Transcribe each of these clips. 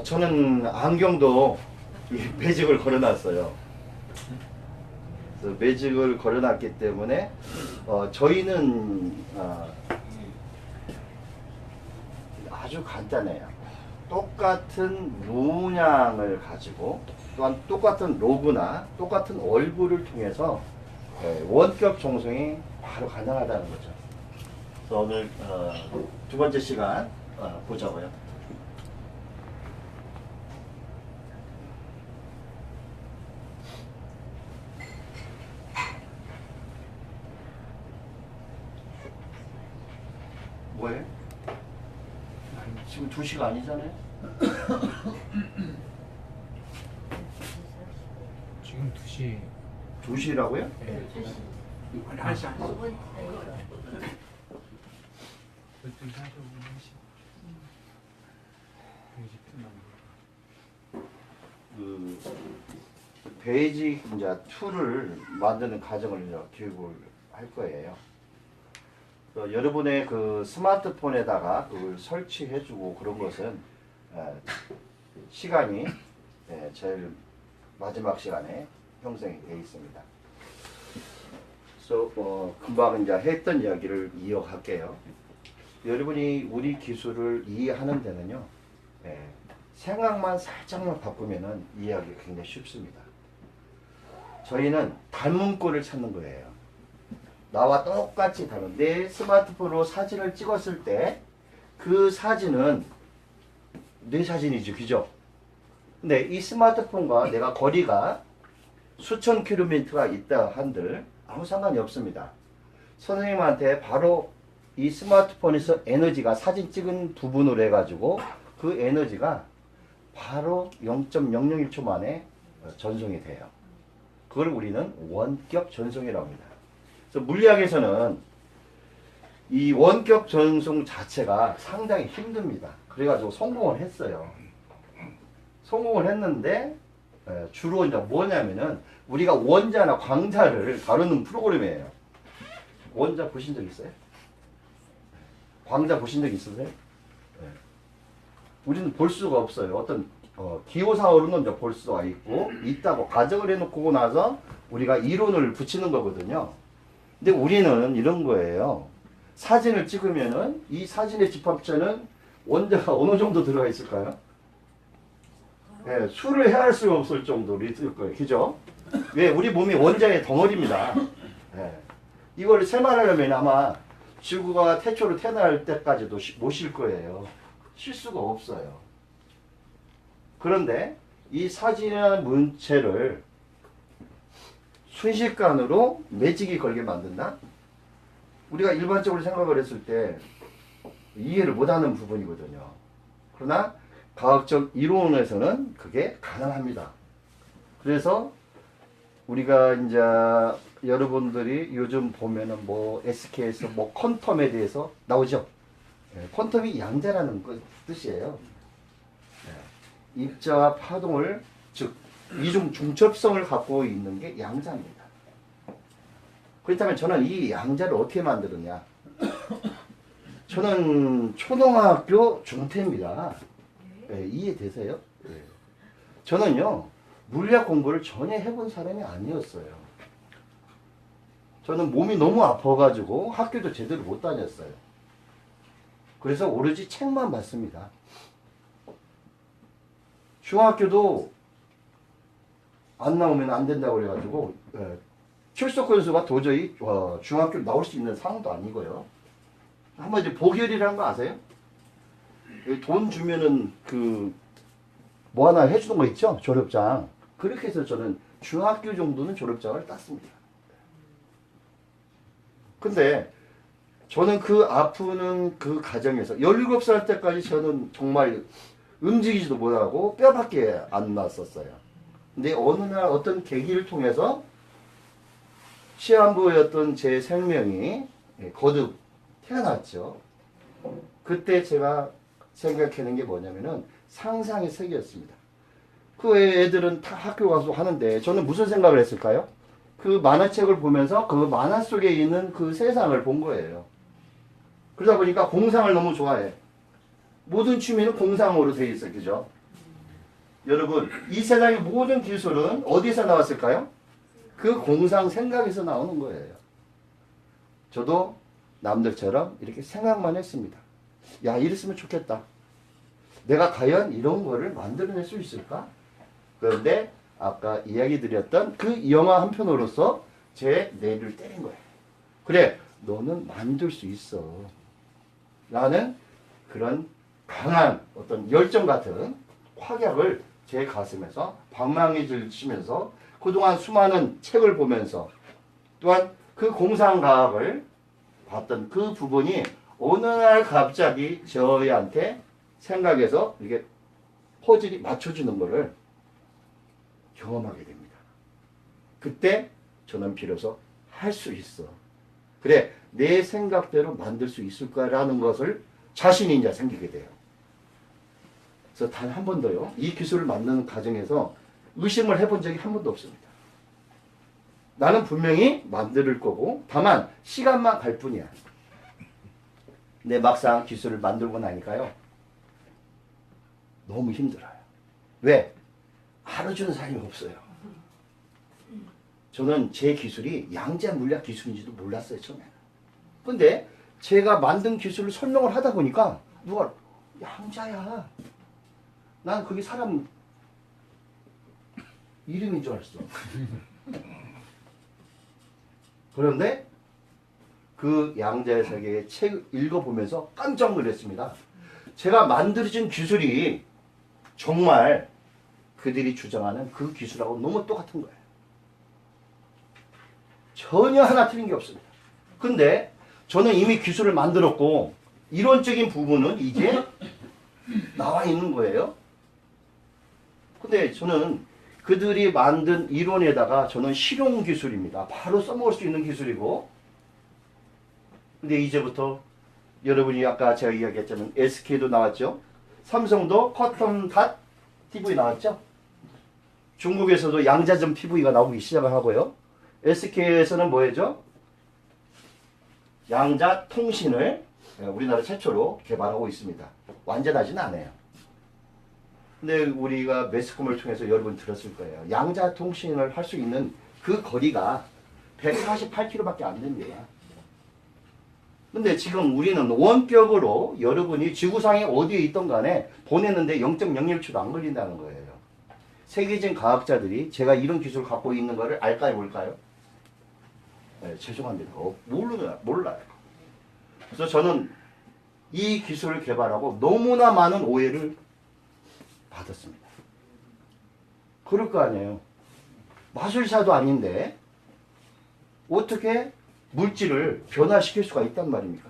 저는 안경도 이 매직을 걸어놨어요. 그래서 매직을 걸어놨기 때문에 저희는 아주 간단해요. 똑같은 문양을 가지고 또한 똑같은 로고나 똑같은 얼굴을 통해서 원격 정송이 바로 가능하다는 거죠. 그래서 오늘 두 번째 시간 보자고요. 뭐해? 지금 2시가 아니잖아요? 지금 2시. 2시라고요? 네. 1시. 12시 45분 1시. 그 베이직 이제 툴을 만드는 과정을 이제 교육을 할 거예요. 여러분의 그 스마트폰에다가 그걸 설치해주고 그런 것은 시간이 제일 마지막 시간에 형성이 되어 있습니다. 그래서 금방 이제 했던 이야기를 이어갈게요. 여러분이 우리 기술을 이해하는 데는요, 생각만 살짝만 바꾸면은 이해하기가 굉장히 쉽습니다. 저희는 닮은 꼴을 찾는 거예요. 나와 똑같이 닮은 내 스마트폰으로 사진을 찍었을 때 그 사진은 내 사진이죠, 그죠? 근데 이 스마트폰과 내가 거리가 수천 킬로미터가 있다 한들 아무 상관이 없습니다. 선생님한테 바로 이 스마트폰에서 에너지가 사진 찍은 부분으로 해가지고 그 에너지가 바로 0.001초 만에 전송이 돼요. 그걸 우리는 원격 전송이라고 합니다. 그래서 물리학에서는 이 원격 전송 자체가 상당히 힘듭니다. 그래가지고 성공을 했어요. 성공을 했는데 주로 이제 뭐냐면은 우리가 원자나 광자를 다루는 프로그램이에요. 원자 보신 적 있어요? 광자 보신 적 있으세요? 우리는 볼 수가 없어요. 어떤 기호사으로는 이제 볼 수가 있고 있다고 가정을 해놓고 나서 우리가 이론을 붙이는 거거든요. 근데 우리는 이런 거예요. 사진을 찍으면은 이 사진의 집합체는 원자가 어느 정도 들어가 있을까요? 수를 헤아릴 수가 없을 정도로 있을 거예요. 그죠? 왜? 우리 몸이 원자의 덩어리입니다. 이걸 세말하려면 아마 지구가 태초로 태어날 때까지도 못 쉴 거예요. 쉴 수가 없어요. 그런데 이 사진이나 문체를 순식간으로 매직이 걸게 만든다? 우리가 일반적으로 생각을 했을 때 이해를 못하는 부분이거든요. 그러나 과학적 이론에서는 그게 가능합니다. 그래서 우리가 이제 여러분들이 요즘 보면은 뭐 SK에서 뭐 퀀텀에 대해서 나오죠. 퀀텀이 양자라는 뜻이에요. 입자와 파동을 즉 이중 중첩성을 갖고 있는 게 양자입니다. 그렇다면 저는 이 양자를 어떻게 만들었냐? 저는 초등학교 중퇴입니다. 이해되세요? 저는요 물리학 공부를 전혀 해본 사람이 아니었어요. 저는 몸이 너무 아파가지고 학교도 제대로 못 다녔어요. 그래서 오로지 책만 봤습니다. 중학교도 안 나오면 안 된다고 그래가지고 출석 건수가 도저히 중학교 나올 수 있는 상황도 아니고요. 한번 이제 보결이라는 거 아세요? 돈 주면은 그 뭐 하나 해주는 거 있죠? 졸업장. 그렇게 해서 저는 중학교 정도는 졸업장을 땄습니다. 근데 저는 그 아프는 그 가정에서 17살 때까지 저는 정말 움직이지도 못하고 뼈밖에 안 났었어요. 근데 어느 날 어떤 계기를 통해서 시한부였던 제 생명이 거듭 태어났죠. 그때 제가 생각하는 게 뭐냐면은 상상의 세계였습니다. 그 애들은 다 학교 가서 하는데 저는 무슨 생각을 했을까요? 그 만화책을 보면서 그 만화 속에 있는 그 세상을 본 거예요. 그러다 보니까 공상을 너무 좋아해. 모든 취미는 공상으로 돼 있어요. 그죠? 여러분, 이 세상의 모든 기술은 어디서 나왔을까요? 그 공상 생각에서 나오는 거예요. 저도 남들처럼 이렇게 생각만 했습니다. 야, 이랬으면 좋겠다. 내가 과연 이런 거를 만들어낼 수 있을까? 그런데 아까 이야기 드렸던 그 영화 한 편으로서 제 뇌를 때린 거예요. 그래, 너는 만들 수 있어. 라는 그런 강한 어떤 열정 같은 확약을 제 가슴에서 방망이질 치면서 그동안 수많은 책을 보면서 또한 그 공상과학을 봤던 그 부분이 어느 날 갑자기 저희한테 생각해서 이게 퍼즐이 맞춰지는 것을 경험하게 됩니다. 그때 저는 비로소 할 수 있어. 그래, 내 생각대로 만들 수 있을 거라는 것을 자신이 이제 생기게 돼요. 그래서 단 한 번도요, 이 기술을 만드는 과정에서 의심을 해본 적이 한 번도 없습니다. 나는 분명히 만들 거고, 다만 시간만 갈 뿐이야. 근데 막상 기술을 만들고 나니까요, 너무 힘들어요. 왜? 알아주는 사람이 없어요. 저는 제 기술이 양자 물리학 기술인지도 몰랐어요, 처음에. 근데 제가 만든 기술을 설명을 하다 보니까 누가 양자야. 난 그게 사람 이름인 줄 알았어. 그런데 그 양자의 세계의 책 읽어보면서 깜짝 놀랐습니다. 제가 만들어진 기술이 정말 그들이 주장하는 그 기술하고 너무 똑같은 거예요. 전혀 하나 틀린 게 없습니다. 근데 저는 이미 기술을 만들었고 이론적인 부분은 이제 나와 있는 거예요. 근데 저는 그들이 만든 이론에다가 저는 실용 기술입니다. 바로 써먹을 수 있는 기술이고, 근데 이제부터 여러분이 아까 제가 이야기했잖아요. SK도 나왔죠. 삼성도 커튼 닷 TV 나왔죠. 중국에서도 양자점 TV가 나오기 시작을 하고요. SK에서는 뭐였죠? 양자 통신을 우리나라 최초로 개발하고 있습니다. 완전하지는 않아요. 근데 우리가 매스컴을 통해서 여러분 들었을 거예요. 양자 통신을 할 수 있는 그 거리가 148km밖에 안 됩니다. 근데 지금 우리는 원격으로 여러분이 지구상에 어디에 있던 간에 보내는데 0.01초도 안 걸린다는 거예요. 세계적인 과학자들이 제가 이런 기술을 갖고 있는 거를 알까요, 몰까요? 네, 죄송합니다. 몰라요. 그래서 저는 이 기술을 개발하고 너무나 많은 오해를 받았습니다. 그럴 거 아니에요. 마술사도 아닌데 어떻게 물질을 변화시킬 수가 있단 말입니까?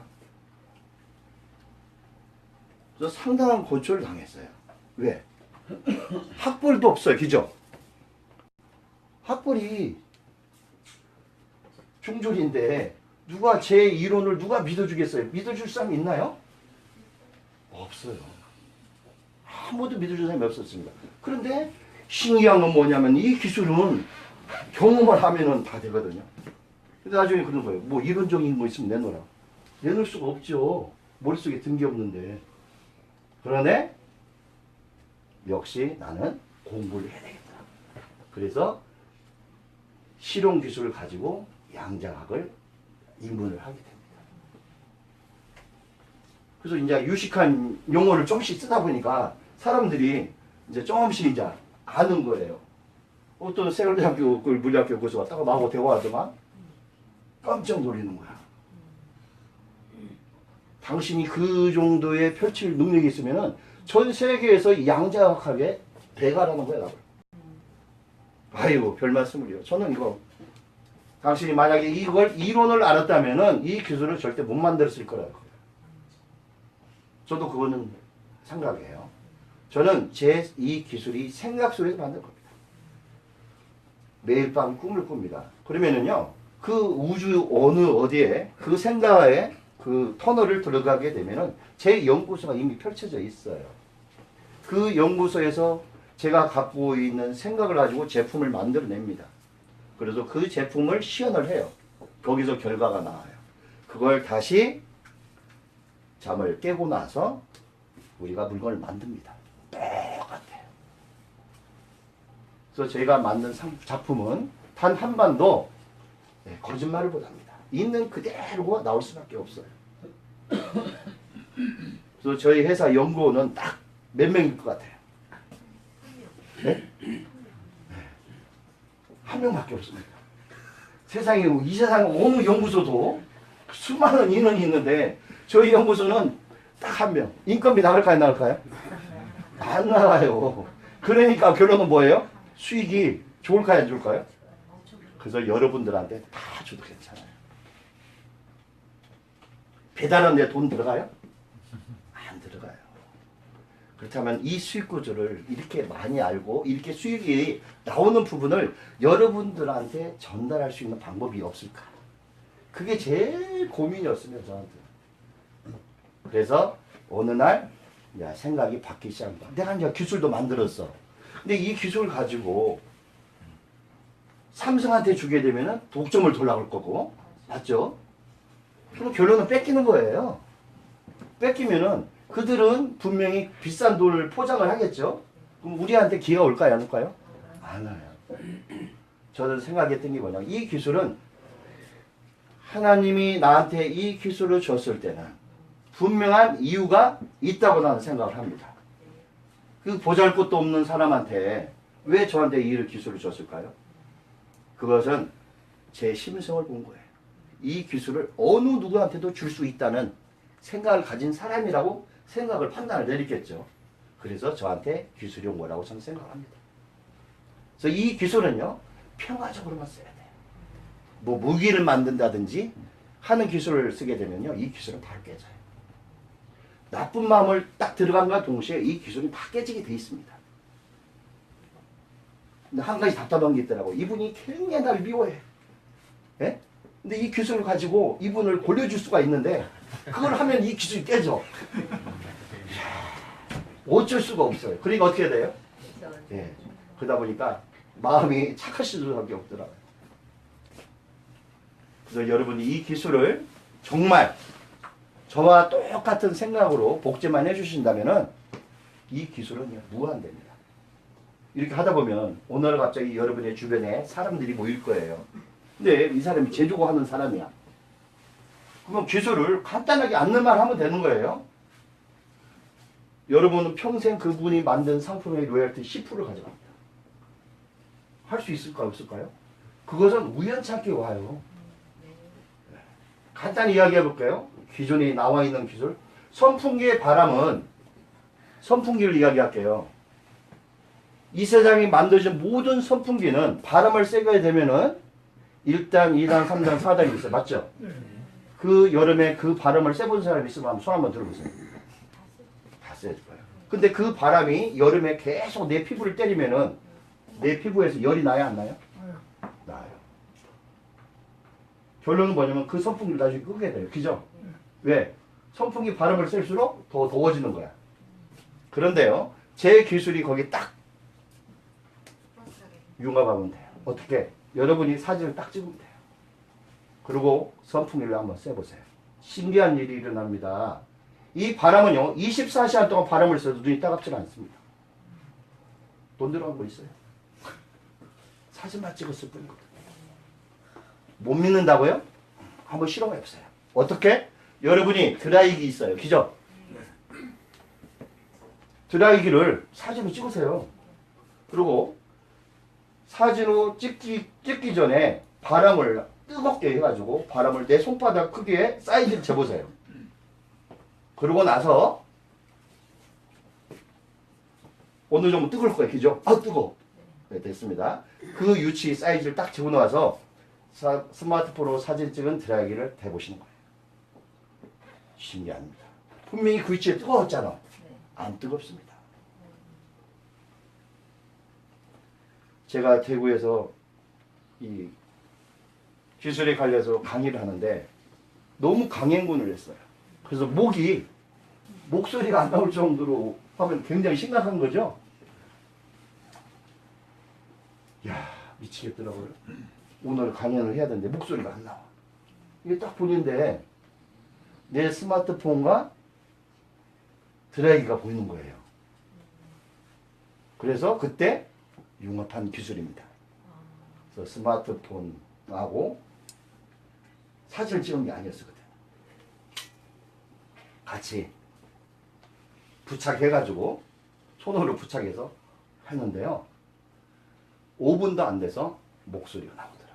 그래서 상당한 고초를 당했어요. 왜? 학벌도 없어요. 그죠? 학벌이 중졸인데 누가 제 이론을 누가 믿어주겠어요? 믿어줄 사람이 있나요? 없어요. 아무도 믿어줄 사람이 없었습니다. 그런데 신기한 건 뭐냐면 이 기술은 경험을 하면은 다 되거든요. 근데 나중에 그런 거예요. 뭐 이론적인 거 있으면 내놓으라. 내놓을 수가 없죠. 머릿속에 든 게 없는데. 그러네? 역시 나는 공부를 해야 되겠다. 그래서 실용 기술을 가지고 양자학을 입문을 하게 됩니다. 그래서 이제 유식한 용어를 조금씩 쓰다 보니까 사람들이 이제 조금씩 이제 아는 거예요. 어떤 세월대학교 물리학교 교수 왔다가 나하고 대화하더만 깜짝 놀라는 거야. 당신이 그 정도의 펼칠 능력이 있으면은 전 세계에서 양자학에 대가라는 거야, 나를. 아이고, 별 말씀을요. 저는 이거, 당신이 만약에 이걸 이론을 알았다면은 이 기술을 절대 못 만들었을 거라고. 저도 그거는 생각해요. 저는 제 이 기술이 생각 속에서 만든 겁니다. 매일 밤 꿈을 꿉니다. 그러면은요, 그 우주 어느 어디에 그 생각에 그 터널을 들어가게 되면은 제 연구소가 이미 펼쳐져 있어요. 그 연구소에서 제가 갖고 있는 생각을 가지고 제품을 만들어냅니다. 그래서 그 제품을 시연을 해요. 거기서 결과가 나와요. 그걸 다시 잠을 깨고 나서 우리가 물건을 만듭니다. 똑같아요. 그래서 저희가 만든 작품은 단 한 번도 거짓말을 못합니다. 있는 그대로가 나올 수밖에 없어요. 그래서 저희 회사 연구원은 딱 몇 명일 것 같아요? 네? 한 명밖에 없습니다. 세상에 이 세상 어느 연구소도 수많은 인원이 있는데 저희 연구소는 딱 한 명. 인건비 나갈까요? 안 나갈까요? 안 나가요. 그러니까 결론은 뭐예요? 수익이 좋을까요? 안 좋을까요? 그래서 여러분들한테 다 줘도 괜찮아요. 배달하는데 돈 들어가요? 안 들어가요. 그렇다면 이 수익 구조를 이렇게 많이 알고 이렇게 수익이 나오는 부분을 여러분들한테 전달할 수 있는 방법이 없을까? 그게 제일 고민이었습니다, 저한테. 그래서 어느 날 생각이 바뀌기 시작합니다. 내가 이제 기술도 만들었어. 근데 이 기술을 가지고 삼성한테 주게 되면 독점을 돌아갈 거고, 맞죠? 그럼 결론은 뺏기는 거예요. 뺏기면은 그들은 분명히 비싼 돈을 포장을 하겠죠? 그럼 우리한테 기회가 올까요? 안 올까요? 안 와요. 저는 생각했던 게 뭐냐면 이 기술은 하나님이 나한테 이 기술을 줬을 때는 분명한 이유가 있다고 나는 생각을 합니다. 그 보잘것도 없는 사람한테 왜 저한테 이 기술을 줬을까요? 그것은 제 심성을 본 거예요. 이 기술을 어느 누구한테도 줄 수 있다는 생각을 가진 사람이라고 생각을 판단을 내리겠죠. 그래서 저한테 기술이 온 거라고 저는 생각합니다. 그래서 이 기술은요, 평화적으로만 써야 돼요. 뭐 무기를 만든다든지 하는 기술을 쓰게 되면요, 이 기술은 바로 깨져요. 나쁜 마음을 딱 들어간과 동시에 이 기술은 다 깨지게 돼 있습니다. 근데 한 가지 답답한 게 있더라고요. 이분이 굉장히 날 미워해. 예? 근데 이 기술을 가지고 이분을 골려줄 수가 있는데 그걸 하면 이 기술이 깨져. 어쩔 수가 없어요. 그러니까 어떻게 돼요? 예. 그러다 보니까 마음이 착하실 수밖에 없더라고요. 그래서 여러분이 이 기술을 정말 저와 똑같은 생각으로 복제만 해주신다면은 이 기술은 무한됩니다. 이렇게 하다 보면 오늘 갑자기 여러분의 주변에 사람들이 모일 거예요. 근데 이 사람이 제조고 하는 사람이야. 그럼 기술을 간단하게 안내만 하면 되는 거예요. 여러분은 평생 그분이 만든 상품의 로열티 10%를 가져갑니다. 할 수 있을까 없을까요? 그것은 우연찮게 와요. 간단히 이야기해 볼게요. 기존에 나와 있는 기술. 선풍기의 바람은 선풍기를 이야기할게요. 이 세상에 만들어진 모든 선풍기는 바람을 쐬게 되면은 1단, 2단, 3단, 4단이 있어요. 맞죠? 그 여름에 그 바람을 쐬본 사람이 있으면 손 한번 들어보세요. 다 쐬줄 거예요. 근데 그 바람이 여름에 계속 내 피부를 때리면은 내 피부에서 열이 나요, 안 나요? 나요. 결론은 뭐냐면 그 선풍기를 나중에 끄게 돼요. 그죠? 왜? 선풍기 바람을 쐴수록 더 더워지는 거야. 그런데요, 제 기술이 거기 딱 융합하면 돼요. 어떻게? 여러분이 사진을 딱 찍으면 돼요. 그리고 선풍기를 한번 쐬보세요. 신기한 일이 일어납니다. 이 바람은요, 24시간 동안 바람을 쐬도 눈이 따갑지 않습니다. 돈 들어간 거 있어요? 사진만 찍었을 뿐이거든요. 못 믿는다고요? 한번 실험해보세요. 어떻게? 여러분이 드라이기 있어요. 그죠? 드라이기를 사진으로 찍으세요. 그리고 사진으로 찍기 전에 바람을 뜨겁게 해가지고 바람을 내 손바닥 크기의 사이즈를 재보세요. 그러고 나서 어느 정도 뜨거울 거예요. 그죠? 아, 뜨거워. 네, 됐습니다. 그 유치 사이즈를 딱 재고 나와서 스마트폰으로 사진 찍은 드라이기를 대보시는 거예요. 신기합니다. 분명히 그 위치에 뜨거웠잖아. 안 뜨겁습니다. 제가 대구에서 이 기술에 관련해서 강의를 하는데 너무 강행군을 했어요. 그래서 목소리가 안 나올 정도로 하면 굉장히 심각한 거죠. 야, 미치겠더라고요. 오늘 강연을 해야 되는데 목소리가 안 나와. 이게 딱 보는데 내 스마트폰과 드라이기가 보이는 거예요. 그래서 그때 융합한 기술입니다. 그래서 스마트폰하고 사진을 찍은 게 아니었거든. 같이 부착해가지고 손으로 부착해서 했는데요. 5분도 안 돼서 목소리가 나오더라고요.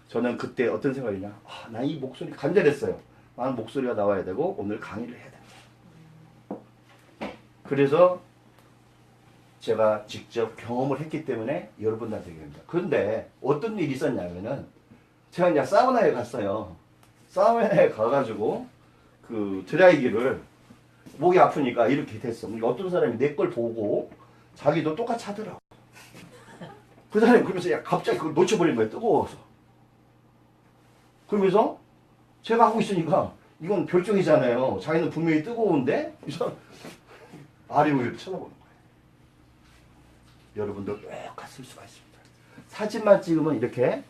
저는 그때 어떤 생각이냐, 나 이 목소리 간절했어요. 나는 목소리가 나와야 되고 오늘 강의를 해야 된다. 그래서 제가 직접 경험을 했기 때문에 여러분들한테 얘기합니다. 그런데 어떤 일이 있었냐면은 제가 그냥 사우나에 갔어요. 사우나에 가가지고 그 드라이기를 목이 아프니까 이렇게 됐어. 그러니까 어떤 사람이 내 걸 보고 자기도 똑같이 하더라고. 그 사람이 그러면서 갑자기 그걸 놓쳐버린 거예요. 뜨거워서. 그러면서 제가 하고 있으니까 이건 별종이잖아요. 자기는 분명히 뜨거운데 이 사람 아래 위를 쳐다보는 거예요. 여러분도 똑같을 수가 있습니다. 사진만 찍으면 이렇게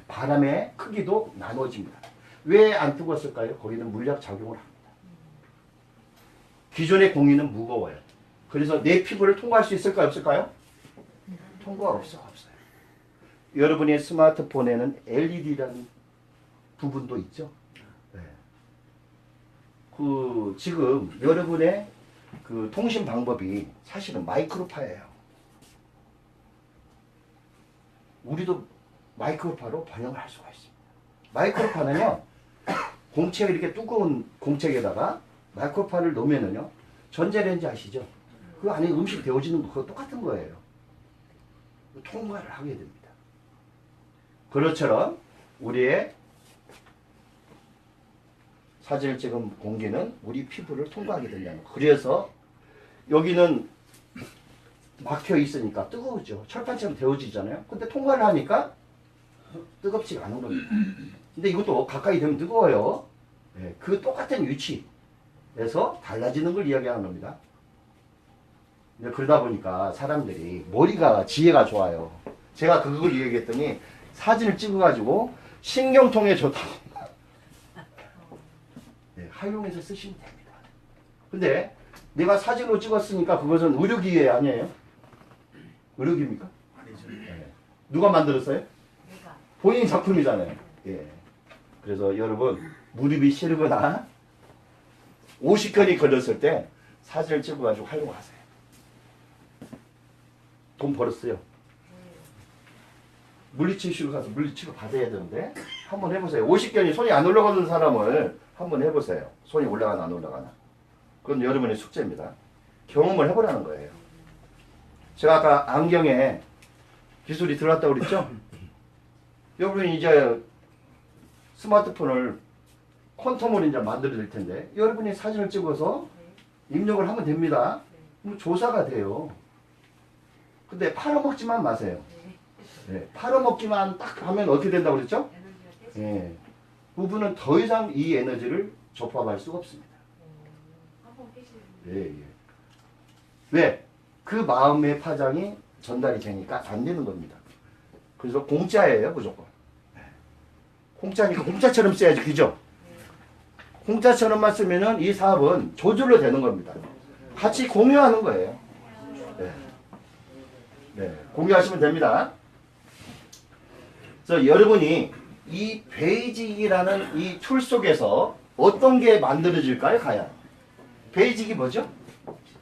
바람의 크기도 나눠집니다. 왜 안 뜨거웠을까요? 거기는 물리학 작용을 합니다. 기존의 공기는 무거워요. 그래서 내 피부를 통과할 수 있을까요? 없을까요? 통과가 없어요. 여러분의 스마트폰에는 LED라는 부분도 있죠. 네. 지금 여러분의 그 통신 방법이 사실은 마이크로파예요. 우리도 마이크로파로 번역을 할 수가 있습니다. 마이크로파는요, 공책 이렇게 두꺼운 공책에다가 마이크로파를 놓으면은요, 전자레인지 아시죠? 그 안에 음식 데워지는 거 그거 똑같은 거예요. 통과를 하게 됩니다. 그것처럼 우리의 사진을 찍은 공기는 우리 피부를 통과하게 된다는 거. 그래서 여기는 막혀 있으니까 뜨거우죠. 철판처럼 데워지잖아요. 근데 통과를 하니까 뜨겁지가 않은 겁니다. 근데 이것도 가까이 되면 뜨거워요. 네, 그 똑같은 위치에서 달라지는 걸 이야기하는 겁니다. 근데 그러다 보니까 사람들이 머리가 지혜가 좋아요. 제가 그걸 이야기했더니 사진을 찍어가지고 신경통에 좋다고. 네, 활용해서 쓰시면 됩니다. 근데 내가 사진으로 찍었으니까 그것은 의료기계 아니에요? 의료기입니까? 아니죠. 네. 누가 만들었어요? 본인 작품이잖아요. 예. 그래서 여러분 무릎이 시리거나 50견이 걸렸을 때 사진을 찍어가지고 활용하세요. 돈 벌었어요. 물리치료실 가서 물리치료 받아야 되는데 한번 해보세요. 50견이 손이 안 올라가는 사람을 한번 해보세요. 손이 올라가나 안 올라가나. 그건 여러분의 숙제입니다. 경험을 해보라는 거예요. 제가 아까 안경에 기술이 들어왔다고 그랬죠? 여러분이 이제 스마트폰을 퀀텀으로 이제 만들어 줄 텐데 여러분이 사진을 찍어서 입력을 하면 됩니다. 그럼 조사가 돼요. 근데 팔아먹지만 마세요. 네, 팔아먹기만 딱 하면 어떻게 된다고 그랬죠? 예. 부부는 더 이상 이 에너지를 접합할 수가 없습니다. 예, 예. 왜? 그 마음의 파장이 전달이 되니까 안 되는 겁니다. 그래서 공짜예요, 무조건. 공짜니까 공짜처럼 써야지, 그죠? 공짜처럼만 쓰면은 이 사업은 저절로 되는 겁니다. 같이 공유하는 거예요. 네. 네. 공유하시면 됩니다. 그래서 여러분이 이 베이직이라는 이 툴 속에서 어떤 게 만들어질까요, 과연? 베이직이 뭐죠?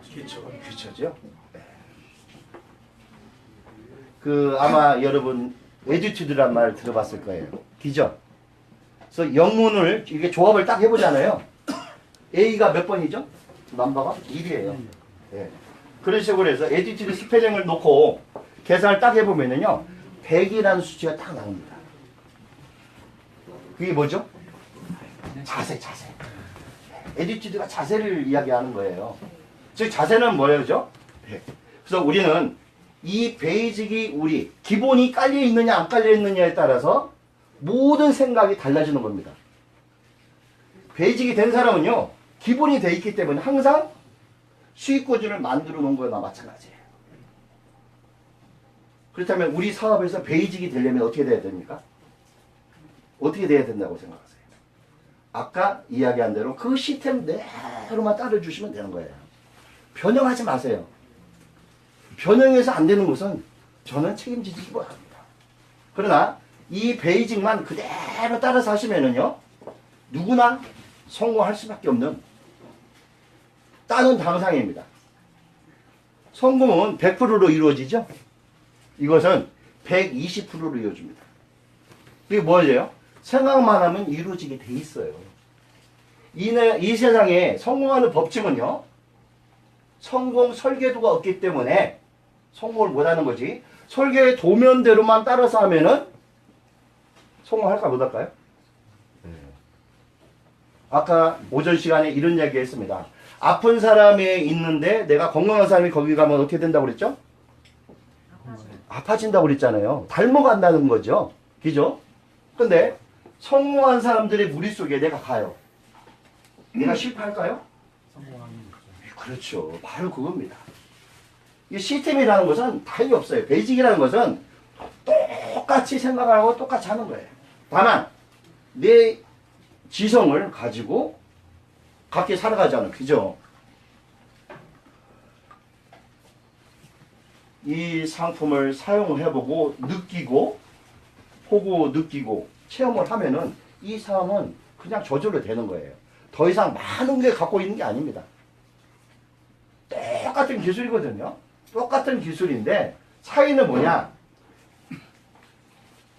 기초죠. 네. 아마 여러분 에듀튜드란 말 들어봤을 거예요. 기죠? 그래서 영문을 이게 조합을 딱 해보잖아요. A가 몇 번이죠? 넘버가 1이에요. 네. 그런 식으로 해서 에듀튜드 스펠링을 놓고 계산을 딱 해보면요 100이라는 수치가 딱 나옵니다. 그게 뭐죠? 자세. 에듀튜드가 자세를 이야기하는 거예요. 즉 자세는 뭐예요? 그래서 우리는 이 베이직이 우리 기본이 깔려 있느냐 안 깔려 있느냐에 따라서 모든 생각이 달라지는 겁니다. 베이직이 된 사람은요 기본이 돼 있기 때문에 항상 수익 구조를 만들어 놓은 거나 마찬가지예요. 그렇다면 우리 사업에서 베이직이 되려면 어떻게 돼야 됩니까? 어떻게 돼야 된다고 생각하세요? 아까 이야기한 대로 그 시스템 대로만 따라주시면 되는 거예요. 변형하지 마세요. 변형해서 안 되는 것은 저는 책임지지 못합니다. 그러나 이 베이직만 그대로 따라서 하시면은요, 누구나 성공할 수밖에 없는 따는 당상입니다. 성공은 100%로 이루어지죠? 이것은 120%로 이루어집니다. 이게 뭐예요? 생각만 하면 이루어지게 돼 있어요. 이 세상에 성공하는 법칙은요, 성공 설계도가 없기 때문에 성공을 못하는 거지. 설계의 도면대로만 따라서 하면은 성공할까 못할까요? 아까 오전 시간에 이런 이야기 했습니다. 아픈 사람이 있는데 내가 건강한 사람이 거기 가면 어떻게 된다고 그랬죠? 아파진다고 그랬잖아요. 닮아간다는 거죠. 그죠? 근데 성공한 사람들의 무리 속에 내가 가요. 내가 실패할까요? 그렇죠. 바로 그겁니다. 이 시스템이라는 것은 다름이 없어요. 베이직이라는 것은 똑같이 생각하고 똑같이 하는 거예요. 다만 내 지성을 가지고 각기 살아가잖아요. 그죠? 이 상품을 사용을 해보고 느끼고 보고 느끼고 체험을 하면은 이 사람은 그냥 저절로 되는 거예요. 더 이상 많은 게 갖고 있는 게 아닙니다. 똑같은 기술이거든요. 똑같은 기술인데 차이는 뭐냐?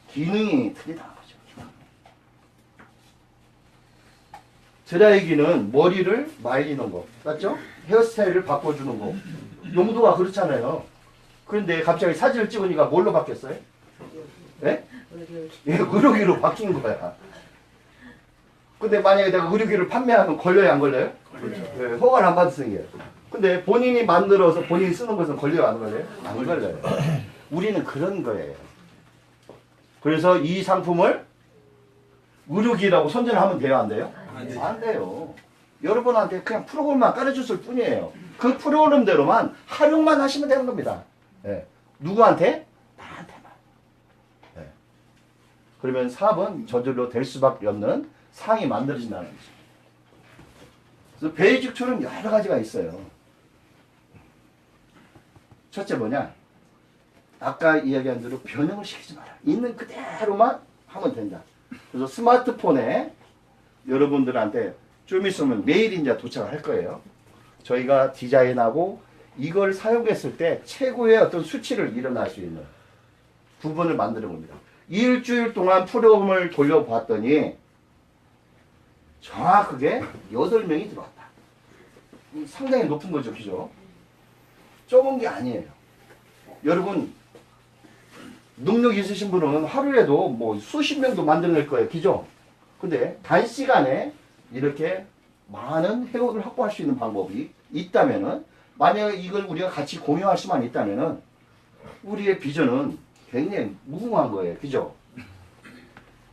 기능이 틀리다. 드라이기는 머리를 말리는 거, 맞죠? 헤어스타일을 바꿔주는 거. 용도가 그렇잖아요. 그런데 갑자기 사진을 찍으니까 뭘로 바뀌었어요? 네? 예, 의료기로 바뀐 거야. 근데 만약에 내가 의료기를 판매하면 걸려요, 안 걸려요? 그렇죠. 네, 허가를 안 받으세요. 근데 본인이 만들어서 본인이 쓰는 것은 걸려요, 안 걸려요? 안 걸려요. 우리는 그런 거예요. 그래서 이 상품을 의료기라고 선전하면 돼요, 안 돼요? 안 돼요. 여러분한테 그냥 프로그램만 깔아줬을 뿐이에요. 그 프로그램대로만 활용만 하시면 되는 겁니다. 예. 누구한테? 나한테만. 예. 그러면 사업은 저절로 될 수밖에 없는 상황이 만들어진다는 거죠. 그래서 베이직 툴은 여러 가지가 있어요. 첫째 뭐냐? 아까 이야기한 대로 변형을 시키지 마라. 있는 그대로만 하면 된다. 그래서 스마트폰에 여러분들한테 좀 있으면 메일 이제 도착을 할 거예요. 저희가 디자인하고 이걸 사용했을 때 최고의 어떤 수치를 일어날 수 있는 부분을 만드는 겁니다. 일주일 동안 프로그램을 돌려봤더니 정확하게 8명이 들어왔다. 상당히 높은 거죠, 그죠? 적은 게 아니에요. 여러분 능력 있으신 분은 하루에도 뭐 수십 명도 만들어낼 거예요, 그죠? 근데 단시간에 이렇게 많은 회원을 확보할 수 있는 방법이 있다면은, 만약에 이걸 우리가 같이 공유할 수만 있다면은 우리의 비전은 굉장히 무궁한 거예요, 그죠?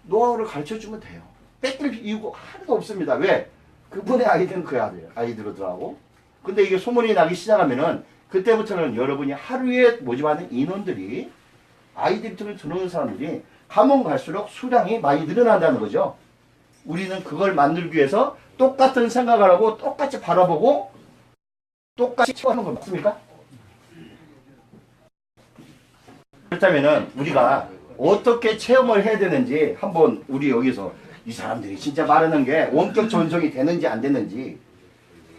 노하우를 가르쳐 주면 돼요. 뺏길 이유가 하나도 없습니다. 왜? 그분의 아이디어는 그 아이디어로 들어가고, 근데 이게 소문이 나기 시작하면은 그때부터는 여러분이 하루에 모집하는 인원들이, 아이디어를 들어오는 사람들이 가면 갈수록 수량이 많이 늘어난다는 거죠. 우리는 그걸 만들기 위해서 똑같은 생각을 하고 똑같이 바라보고 똑같이 체험하는 거 맞습니까? 그렇다면은 우리가 어떻게 체험을 해야 되는지 한번 우리 여기서 이 사람들이 진짜 말하는 게 원격 전송이 되는지 안 되는지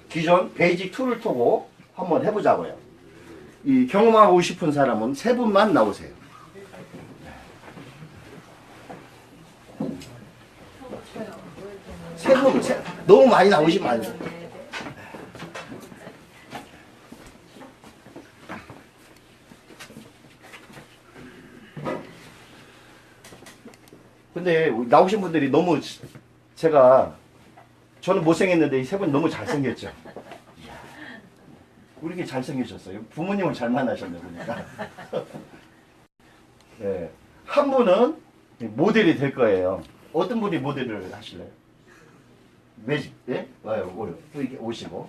기존 베이직 툴을 타고 한번 해보자고요. 이 경험하고 싶은 사람은 3분만 나오세요. 너무 많이 나오시면 안 돼요. 근데 나오신 분들이 너무 저는 못생겼는데 이 3분 너무 잘생겼죠. 왜 이렇게 잘생기셨어요? 부모님을 잘 만나셨네 보니까. 네. 한 분은 모델이 될 거예요. 어떤 분이 모델을 하실래요? 매직, 예? 와요, 이렇게 오시고.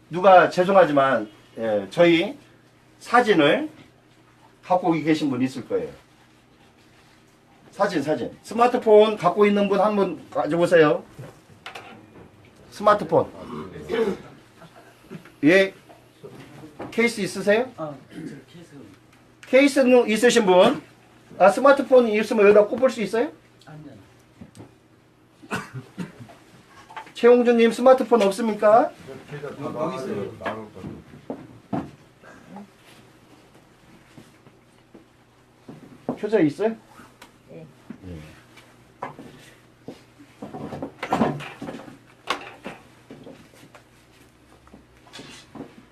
누가, 죄송하지만, 예, 저희 사진을 갖고 계신 분 있을 거예요. 사진. 스마트폰 갖고 있는 분 한 분 가져오세요. 스마트폰. 예, 케이스 있으세요? 케이스 케이스 있으신 분? 아, 스마트폰 있으면 여기다 꼽을 수 있어요? 최홍준님 스마트폰 없습니까? 여기 있어요. 켜져 있어요? 네.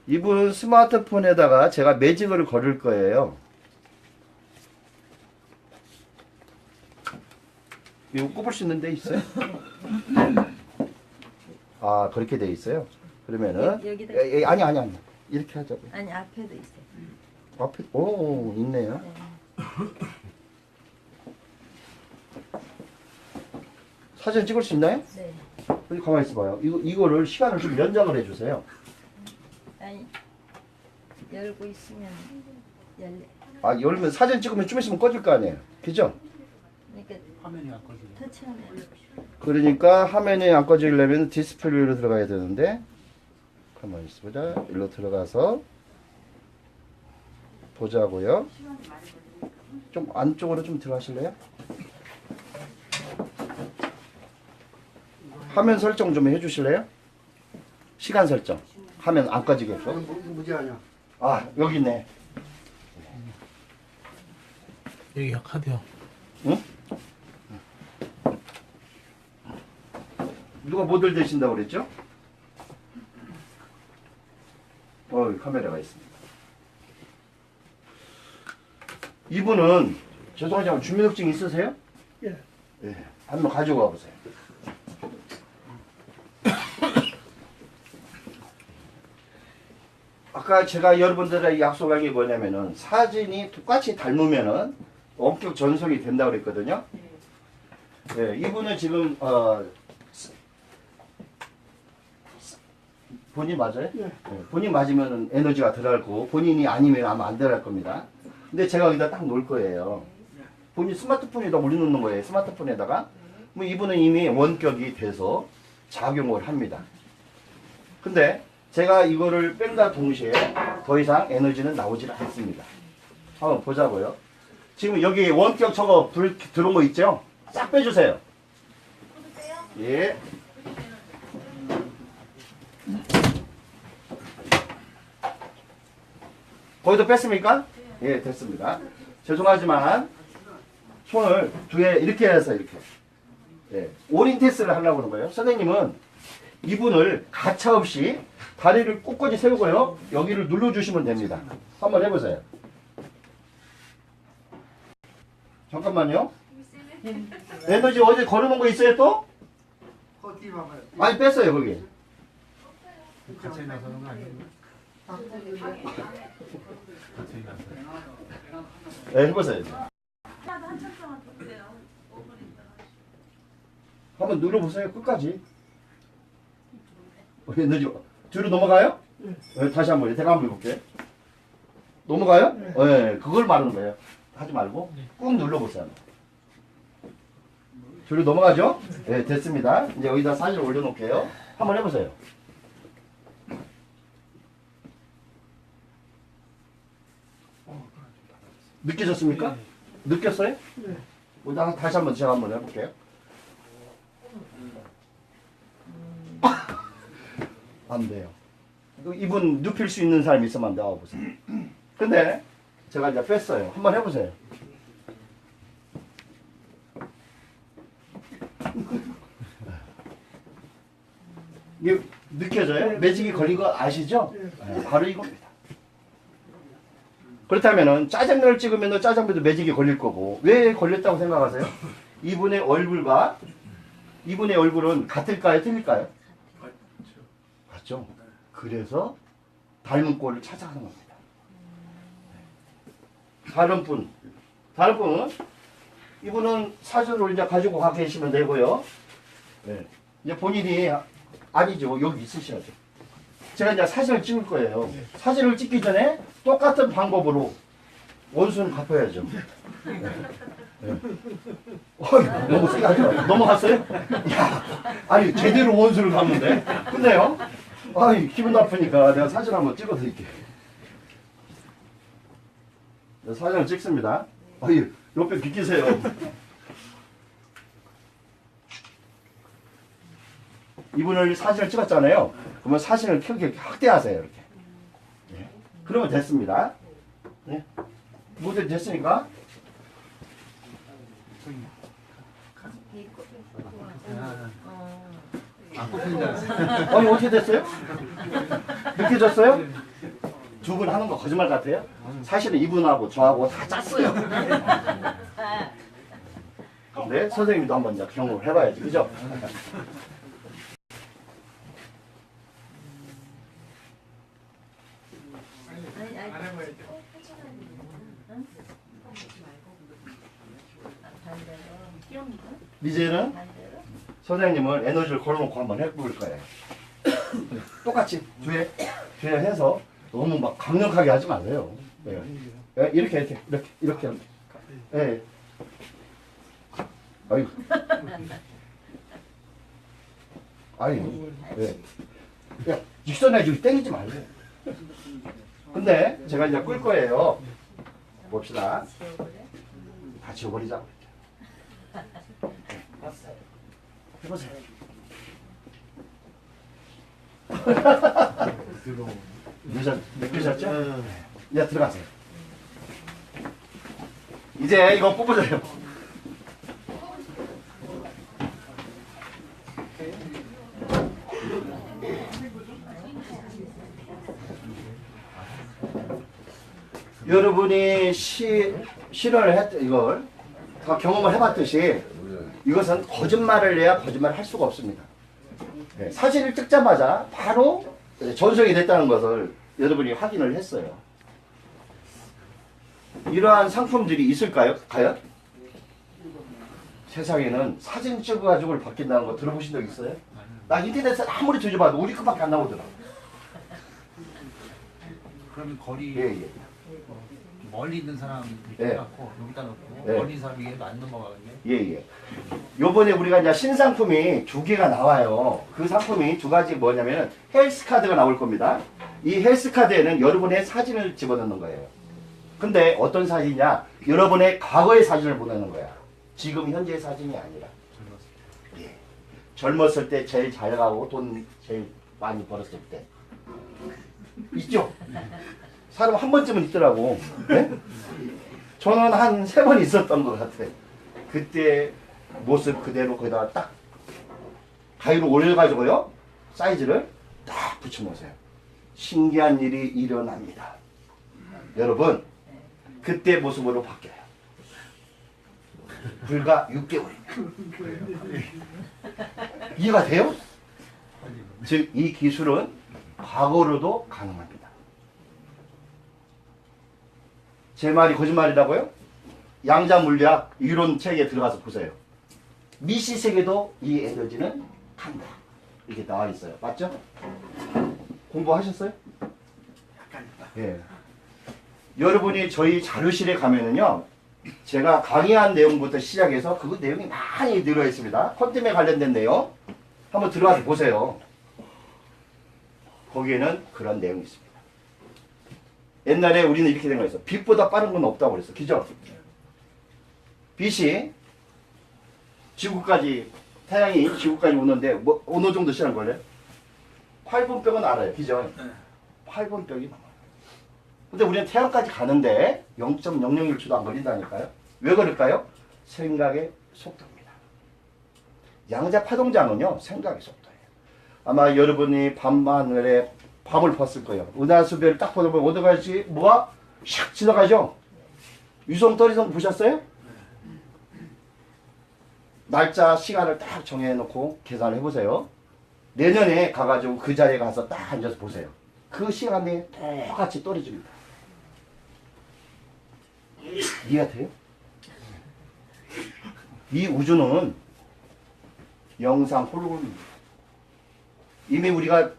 이분 스마트폰에다가 제가 매직을 걸을 거예요. 이거 꼽을 수 있는 데 있어요? 아, 그렇게 돼 있어요? 그러면은 여기다. 아니 이렇게 하자고요. 아니 앞에도 있어요. 앞에 오 있네요. 네. 사진 찍을 수 있나요? 네. 여기 가만히 있어봐요. 이거를 시간을 좀 연장을 해주세요. 아니 열고 있으면 열래. 아, 열면 사진 찍으면 좀 있으면 꺼질 거 아니에요. 그죠? 그러니까 화면이 안 꺼지네. 터치하면 그러니까 화면이 안 꺼지려면 디스플레이로 들어가야 되는데 가만히 있어보자. 일로 들어가서 보자고요. 좀 안쪽으로 좀 들어가실래요? 화면 설정 좀 해주실래요? 시간 설정. 화면 안 꺼지게끔. 무지 아니야. 아, 여기 있네. 여기 카드요. 응? 누가 모델 되신다고 그랬죠? 카메라가 있습니다. 이분은 죄송하지만 주민등록증 있으세요? 예. 예. 한번 가지고 와보세요. 아까 제가 여러분들에게 약속한 게 뭐냐면은 사진이 똑같이 닮으면은 원격 전송이 된다고 그랬거든요. 네, 이분은 지금 본인 맞아요? 예. 네, 본인 맞으면 에너지가 들어가고 본인이 아니면 아마 안 들어갈 겁니다. 근데 제가 여기다 딱 놓을 거예요. 본인 스마트폰에다 올려놓는 거예요. 스마트폰에다가. 뭐 이분은 이미 원격이 돼서 작용을 합니다. 근데 제가 이거를 뺀다 동시에 더 이상 에너지는 나오질 않습니다. 한번 보자고요. 지금 여기 원격 저거 불 들어온 거 있죠? 싹 빼주세요. 예. 거기도 뺐습니까? 예, 됐습니다. 죄송하지만 손을 두 개 이렇게 해서 이렇게. 예, 올인 테스트를 하려고 하는 거예요. 선생님은 이분을 가차없이 다리를 꼿꼿이 세우고요. 여기를 눌러주시면 됩니다. 한번 해보세요. 잠깐만요. 에너지 어제 걸어놓은 거 있어요 또? 어디 봐봐요. 아니 뺐어요 거기. 같이 나서는 거 아니에요? 같이 나서. 네, 해보세요. 한번 눌러보세요 끝까지. 에너지 뒤로 넘어가요? 네, 다시 한번 제가 한번 해볼게요. 넘어가요? 네, 그걸 말하는 거예요. 하지 말고 꾹 눌러보세요. 뒤로 넘어가죠? 네, 됐습니다. 이제 여기다 사진을 올려놓을게요. 한번 해보세요. 느껴졌습니까? 느꼈어요? 네. 여기다 다시 한번 제가 한번 해볼게요. 안 돼요. 이분 눕힐 수 있는 사람이 있으면 나와보세요. 근데 제가 이제 뺐어요. 한번 해보세요. 이게 느껴져요? 매직이 걸린 거 아시죠? 네, 바로 이겁니다. 그렇다면은 짜장면을 찍으면 짜장면도 매직이 걸릴 거고 왜 걸렸다고 생각하세요? 이분의 얼굴과 이분의 얼굴은 같을까요? 틀릴까요? 같죠. 그래서 닮은 꼴을 찾아가는 겁니다. 다른 분은 이분은 사진을 이제 가지고 가 계시면 되고요. 네. 이제 본인이 아니죠. 여기 있으셔야죠. 제가 이제 사진을 찍을 거예요. 사진을 찍기 전에 똑같은 방법으로 원수는 갚아야죠. 네. 네. 너무 세가죠? 넘어갔어요? 야, 아니 제대로 원수를 갚는데? 근데요? 아이 기분 나쁘니까 내가 사진 한번 찍어드릴게요. 사진을 찍습니다. 어이, 옆에 비키세요. 이분을 사진을 찍었잖아요. 그러면 사진을 크게 확대하세요. 이렇게. 네. 그러면 됐습니다. 네. 모두 됐으니까. 안 꼽힌 줄 알았어. 아니, 어떻게 됐어요? 느껴졌어요? 두 분 하는 거 거짓말 같아요? 사실은 이분하고 저하고 다 짰어요. 근데 선생님도 한번 이제 경험을 해봐야지, 그죠? 아니, 아니. 반대로. 이제는 반대로. 선생님은 에너지를 걸어놓고 한번 해볼 거예요. 똑같이 뒤에 해서 너무 막 강력하게 하지 마세요. 네. 네, 이렇게. 예. 아이고. 아니, 예. 야, 직선에 지금 땡기지 말고. 근데 제가 이제 끌 거예요. 봅시다. 다 지워버리자. 해보세요. 느끼셨죠? 이제 들어가세요. 이제 이거 뽑으세요. 여러분이 실현을 이걸 다 경험을 해봤듯이 이것은 거짓말을 해야 거짓말을 할 수가 없습니다. 네, 사진을 찍자마자 바로 전송이 됐다는 것을 여러분이 확인을 했어요. 이러한 상품들이 있을까요? 과연? 세상에는 사진 찍어가지고 바뀐다는 거 들어보신 적 있어요? 나 인터넷에 아무리 뒤져봐도 우리 것밖에 안 나오더라. 그러면 거리 예. 멀리 있는 사람 예. 이렇게 해갖고 여기다 놓고 예. 멀리 있는 사람이 얘도 안 넘어가겠네. 예. 요번에 우리가 이제 신상품이 2개가 나와요. 그 상품이 2가지 뭐냐면 헬스카드가 나올 겁니다. 이 헬스카드에는 여러분의 사진을 집어넣는 거예요. 근데 어떤 사진이냐? 여러분의 과거의 사진을 보내는 거야. 지금 현재의 사진이 아니라. 예. 젊었을 때 제일 잘 가고 돈 제일 많이 벌었을 때. 있죠? 사람 한 번쯤은 있더라고. 네? 저는 한 3번 있었던 것 같아. 그때 모습 그대로 거기다가 딱 가위로 올려가지고요. 사이즈를 딱 붙여놓으세요. 신기한 일이 일어납니다. 여러분, 그때 모습으로 바뀌어요. 불과 6개월입니다. 이해가 돼요? 즉, 이 기술은 과거로도 가능합니다. 제 말이 거짓말이라고요? 양자 물리학 이론 책에 들어가서 보세요. 미시 세계도 이 에너지는 간다. 이렇게 나와 있어요. 맞죠? 공부하셨어요? 예. 여러분이 저희 자료실에 가면은요, 제가 강의한 내용부터 시작해서 그 내용이 많이 들어 있습니다. 퀀텀에 관련된 내용 한번 들어가서 보세요. 거기에는 그런 내용이 있습니다. 옛날에 우리는 이렇게 된 거였어. 빛보다 빠른 건 없다고 그랬어. 그죠? 빛이 지구까지, 태양이 지구까지 오는데 뭐 어느 정도 시간 걸려요? 8분벽은 알아요. 그죠? 8분벽이 넘어요. 근데 우리는 태양까지 가는데 0.001초도 안 걸린다니까요. 왜 그럴까요? 생각의 속도입니다. 양자 파동장은요, 생각의 속도예요. 아마 여러분이 밤하늘에 밤을 봤을 거예요. 은하수별 딱 보다 보면 어디까지 뭐가 샥 지나가죠? 유성떨이성 보셨어요? 날짜 시간을 딱 정해놓고 계산을 해보세요. 내년에 가가지고 그 자리에 가서 딱 앉아서 보세요. 그 시간에 똑같이 떨어집니다. 이해가 돼요? 이 우주는 영상 홀로그램입니다. 이미 우리가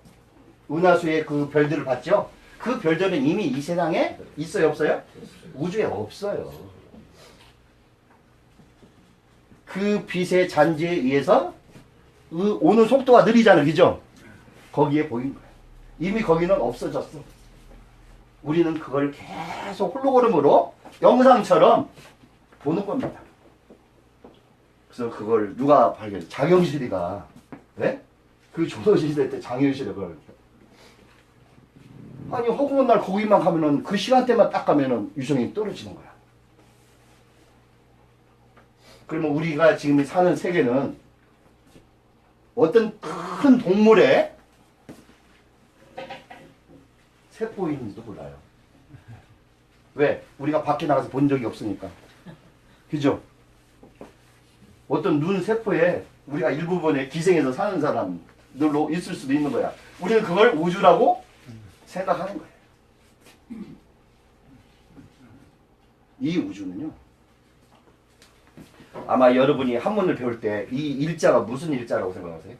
은하수의 그 별들을 봤죠? 그 별들은 이미 이 세상에 있어요, 없어요? 우주에 없어요. 그 빛의 잔지에 의해서 오는 속도가 느리잖아요, 그죠? 거기에 보인 거예요. 이미 거기는 없어졌어. 우리는 그걸 계속 홀로그램으로 영상처럼 보는 겁니다. 그래서 그걸 누가 발견했어요? 장영실이가. 네? 그 조선시대 때 장영실이 그걸. 아니 허구한 날 거기만 가면은 그 시간대만 딱 가면은 유성이 떨어지는 거야. 그러면 우리가 지금 사는 세계는 어떤 큰 동물의 세포인지도 몰라요. 왜? 우리가 밖에 나가서 본 적이 없으니까. 그죠? 어떤 눈 세포에 우리가 일부분에 기생해서 사는 사람들로 있을 수도 있는 거야. 우리는 그걸 우주라고 생각하는 거예요. 이 우주는요. 아마 여러분이 한문을 배울 때 이 일자가 무슨 일자라고 생각하세요?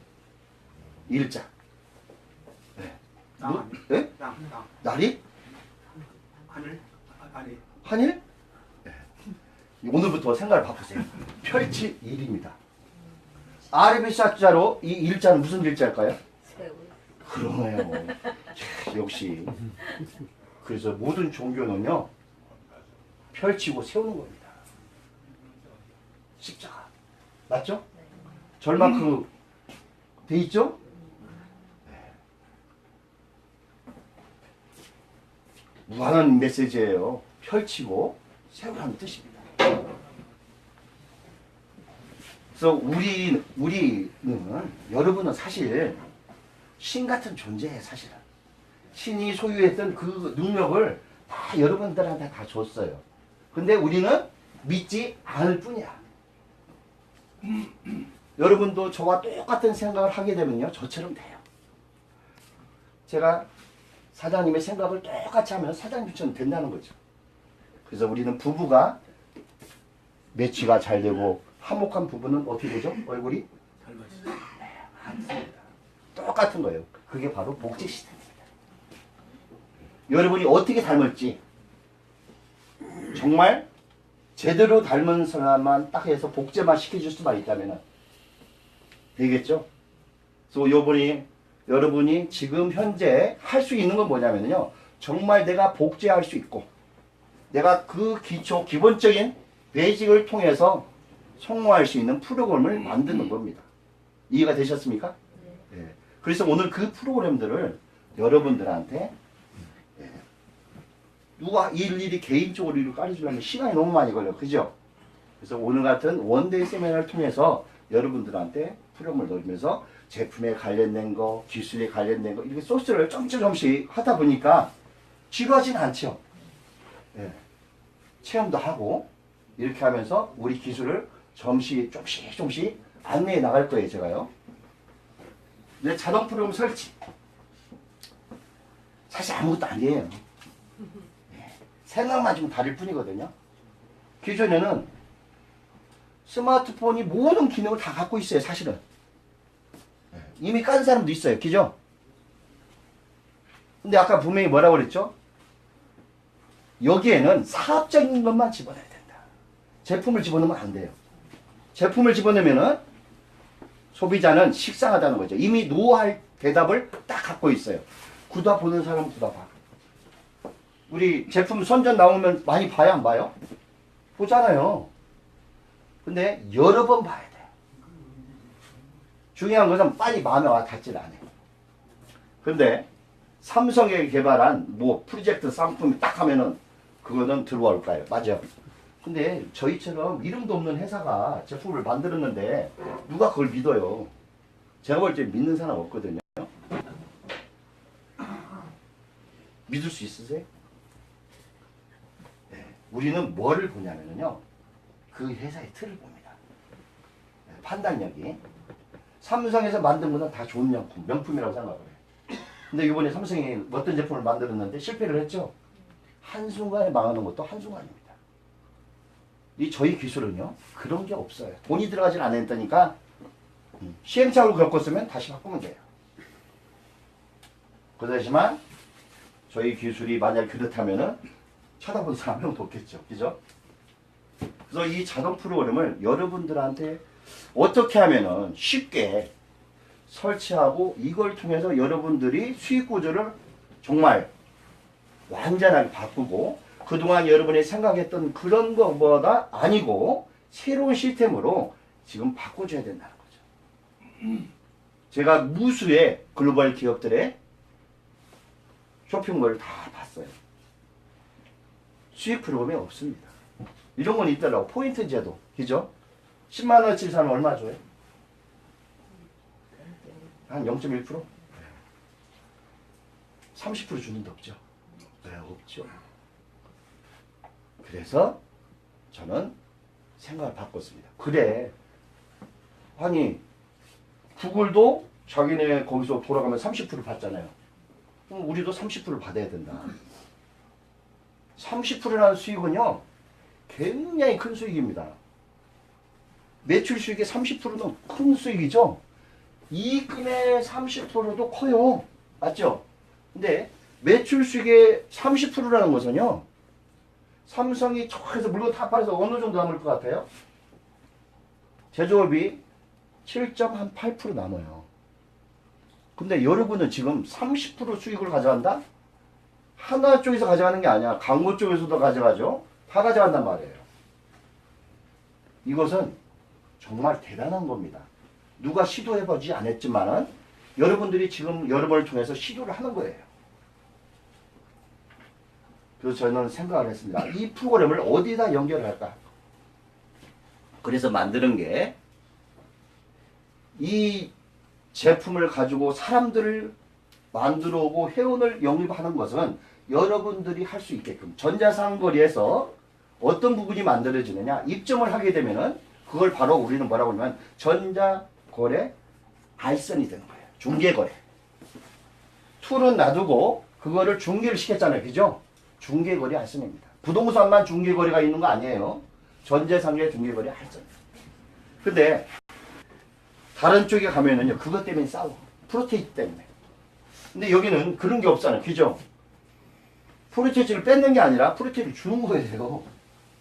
일자. 네. 네? 날이? 하늘? 아니. 한일? 네. 오늘부터 생각을 바꾸세요. 펼치 일입니다. 아르비사자로 이 일자는 무슨 일자일까요? 세월. 그러네요. 역시. 그래서 모든 종교는요, 펼치고 세우는 겁니다. 십자가. 맞죠? 절마크 돼 있죠? 네. 무한한 메시지예요. 펼치고 세우라는 뜻입니다. 그래서 우리는 여러분은 사실 신 같은 존재예요. 사실은 신이 소유했던 그 능력을 다 여러분들한테 다 줬어요. 근데 우리는 믿지 않을 뿐이야. 여러분도 저와 똑같은 생각을 하게 되면요, 저처럼 돼요. 제가 사장님의 생각을 똑같이 하면 사장님처럼 된다는 거죠. 그래서 우리는 부부가 매치가 잘 되고 화목한 부부는 어떻게 되죠? 얼굴이? 네, 똑같은 거예요. 그게 바로 복제 시스템입니다. 여러분이 어떻게 닮을지 정말 제대로 닮은 사람만 딱 해서 복제만 시켜줄 수만 있다면 되겠죠? 그래서 여러분이 지금 현재 할 수 있는 건 뭐냐면요, 정말 내가 복제할 수 있고 내가 그 기본적인 베이직을 통해서 성공할 수 있는 프로그램을 만드는 겁니다. 이해가 되셨습니까? 네. 그래서 오늘 그 프로그램들을 여러분들한테 누가 일일이 개인적으로 이걸 가르치려면 시간이 너무 많이 걸려요. 그죠? 그래서 오늘 같은 원데이 세미나를 통해서 여러분들한테 프로그램을 넣으면서 제품에 관련된 거, 기술에 관련된 거, 이렇게 소스를 점씩 하다 보니까 지루하진 않죠. 네. 체험도 하고 이렇게 하면서 우리 기술을 조금씩 안내해 나갈 거예요. 제가요. 이제 자동 프로그램 설치. 사실 아무것도 아니에요. 생각만 좀 다를 뿐이거든요. 기존에는 스마트폰이 모든 기능을 다 갖고 있어요. 사실은. 이미 깐 사람도 있어요. 그죠? 근데 아까 분명히 뭐라고 그랬죠? 여기에는 사업적인 것만 집어넣어야 된다. 제품을 집어넣으면 안 돼요. 제품을 집어넣으면은 소비자는 식상하다는 거죠. 이미 노할 대답을 딱 갖고 있어요. 구다 보는 사람은 구다 봐. 우리 제품 선전 나오면 많이 봐요, 안 봐요? 보잖아요. 근데 여러 번 봐야 돼. 중요한 것은 빨리 마음에 와 닿질 않아요. 근데 삼성이 개발한 프로젝트 상품이 딱 하면은 그거는 들어올 거예요. 맞아. 근데 저희처럼 이름도 없는 회사가 제품을 만들었는데 누가 그걸 믿어요? 제가 볼 때 믿는 사람 없거든요. 믿을 수 있으세요? 네. 우리는 뭐를 보냐면요, 그 회사의 틀을 봅니다. 네. 판단력이. 삼성에서 만든 거는 다 좋은 명품이라고 생각을 해요. 근데 이번에 삼성이 어떤 제품을 만들었는데 실패를 했죠. 한순간에 망하는 것도 한순간입니다. 이 저희 기술은요, 그런 게 없어요. 돈이 들어가질 않았다니까 시행착오를 겪었으면 다시 바꾸면 돼요. 그렇지만 저희 기술이 만약 그렇다면은 쳐다본 사람 한 명도 없겠죠. 그죠? 그래서 이 자동 프로그램을 여러분들한테 어떻게 하면은 쉽게 설치하고 이걸 통해서 여러분들이 수익 구조를 정말 완전하게 바꾸고 그동안 여러분이 생각했던 그런 것보다 아니고 새로운 시스템으로 지금 바꿔줘야 된다는 거죠. 제가 무수의 글로벌 기업들의 쇼핑몰을 다 봤어요. 수익 프로그램이 없습니다. 이런 건 있더라고. 포인트 제도. 그죠? 10만 원어치 사면 얼마 줘요? 한 0.1%? 30% 주는 데 없죠. 네, 없죠. 그래서 저는 생각을 바꿨습니다. 그래. 아니, 구글도 자기네 거기서 돌아가면 30% 받잖아요. 그럼 우리도 30%를 받아야 된다. 30%라는 수익은요, 굉장히 큰 수익입니다. 매출 수익의 30%는 큰 수익이죠. 이익금의 30%도 커요. 맞죠? 근데 매출 수익의 30%라는 것은요, 삼성이 저에서 물건 다 팔아서 어느 정도 남을 것 같아요? 제조업이 7.8% 남아요. 근데 여러분은 지금 30% 수익을 가져간다? 하나 쪽에서 가져가는 게 아니야. 광고 쪽에서도 가져가죠. 다 가져간단 말이에요. 이것은 정말 대단한 겁니다. 누가 시도해보지 않았지만은 여러분들이 지금 여러분을 통해서 시도를 하는 거예요. 그래서 저는 생각을 했습니다. 이 프로그램을 어디다 연결할까? 그래서 만드는 게 이 제품을 가지고 사람들을 만들어 오고 회원을 영입하는 것은 여러분들이 할 수 있게끔 전자상거래에서 어떤 부분이 만들어지느냐, 입점을 하게 되면은 그걸 바로 우리는 뭐라고 하냐면 전자거래 알선이 되는 거예요. 중개거래. 툴은 놔두고 그거를 중개를 시켰잖아요. 그죠? 중개거래 알선입니다. 부동산만 중개거래가 있는 거 아니에요. 전재상의 중개거래 알선. 근데 다른 쪽에 가면은요, 그것 때문에 싸워. 프로테이지 때문에. 근데 여기는 그런 게 없잖아요. 그죠? 프로테이지를 뺏는 게 아니라 프로테이지를 주는 거예요.